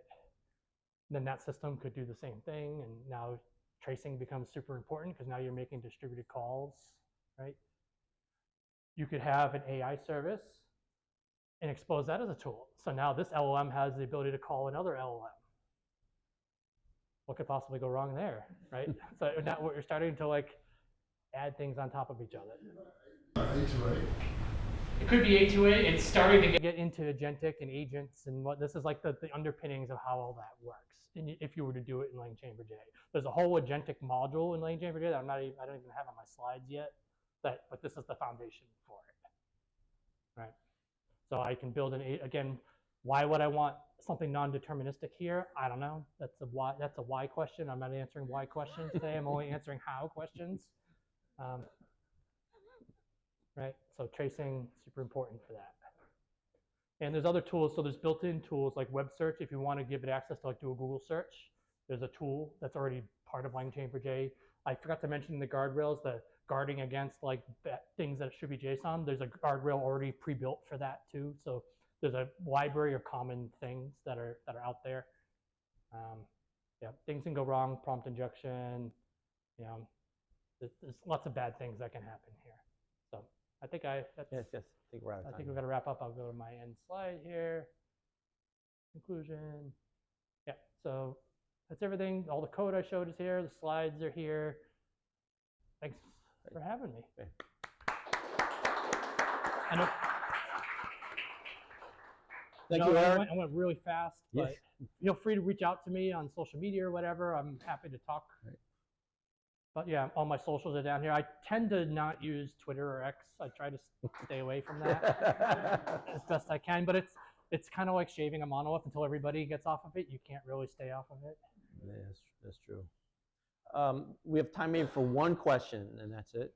And then that system could do the same thing, and now tracing becomes super important because now you're making distributed calls, right? You could have an AI service and expose that as a tool. So now this LLM has the ability to call another LLM. What could possibly go wrong there, right? So now we're starting to like add things on top of each other. A2A. It could be A2A. It's starting to get into agentic and agents, and what this is like the underpinnings of how all that works. And if you were to do it in LangChain4j, there's a whole agentic module in LangChain4j that I don't even have on my slides yet. But this is the foundation for it, right? So I can build again. Why would I want something non-deterministic here? I don't know. That's a why question. I'm not answering why questions today. I'm only answering how questions. Right? So tracing, super important for that. And there's other tools. So there's built-in tools like web search. If you want to give it access to like do a Google search, there's a tool that's already part of LangChain4j. I forgot to mention the guardrails, the guarding against like things that should be JSON. There's a guardrail already pre-built for that too. So there's a library of common things that are out there. Yeah, things can go wrong. Prompt injection. You know, there's lots of bad things that can happen here. So I think yes. I think we're out of time. I think we're gonna wrap up. I'll go to my end slide here. Conclusion. Yeah. So that's everything. All the code I showed is here. The slides are here. Thanks for having me. Okay. I know. Thank you, Eric. I went really fast, but feel free to reach out to me on social media or whatever. I'm happy to talk. Right. But yeah, all my socials are down here. I tend to not use Twitter or X. I try to stay away from that as best I can. But it's kind of like shaving a monolith until everybody gets off of it. You can't really stay off of it. Yeah, that's true. We have time maybe for one question, and that's it.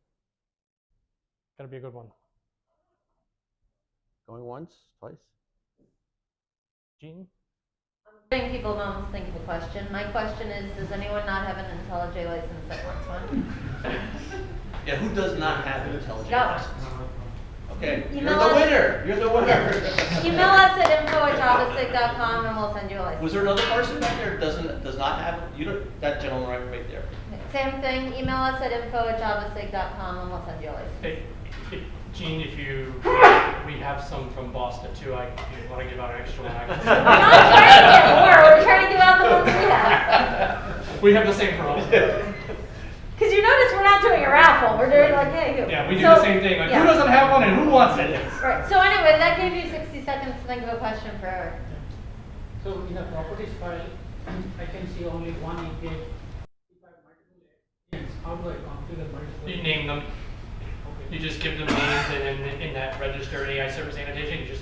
Gotta be a good one. Going once, twice. Gene? I'm letting people know I'm thinking of a question. My question is, does anyone not have an IntelliJ license that wants one? Yeah, who does not have an IntelliJ Go. license? Okay, Email you're the us. winner. You're the winner. Yes. Email us at info@javasig.com and we'll send you a license. Was there another person back there that does not have you don't that gentleman right there? Same thing. Email us at info@javasig.com and we'll send you a license. Hey, Gene, we have some from Boston too. I want to give out an extra one. We're not trying to get more. We're trying to give out the ones we have. We have the same problem. Because you notice we're not doing a raffle. We're doing like, hey, who? Yeah, we do the same thing. Like, yeah. Who doesn't have one and who wants it? Right. So anyway, that gave you 60 seconds to think of a question for Eric. So in the properties file, I can see only one API. If I have multiple agents, how do I configure multiple? You name them. You just give them names, and in that registered AI service annotation, you just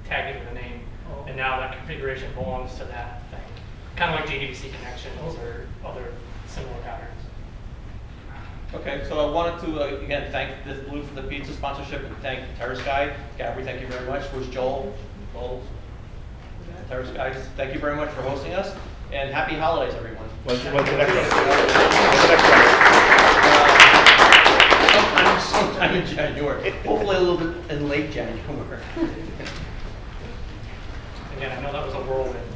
tag it with a name. Oh. And now that configuration belongs to that thing. Kind of like JDBC connections or other similar patterns. Okay, so I wanted to, again, thank this Blue for the pizza sponsorship and thank Terrace Guy. Gabby, thank you very much. Was Joel, Terrace Guys, thank you very much for hosting us. And happy holidays, everyone. What's the next one? Sometime in January. Hopefully a little bit in late January. Again, I know that was a whirlwind.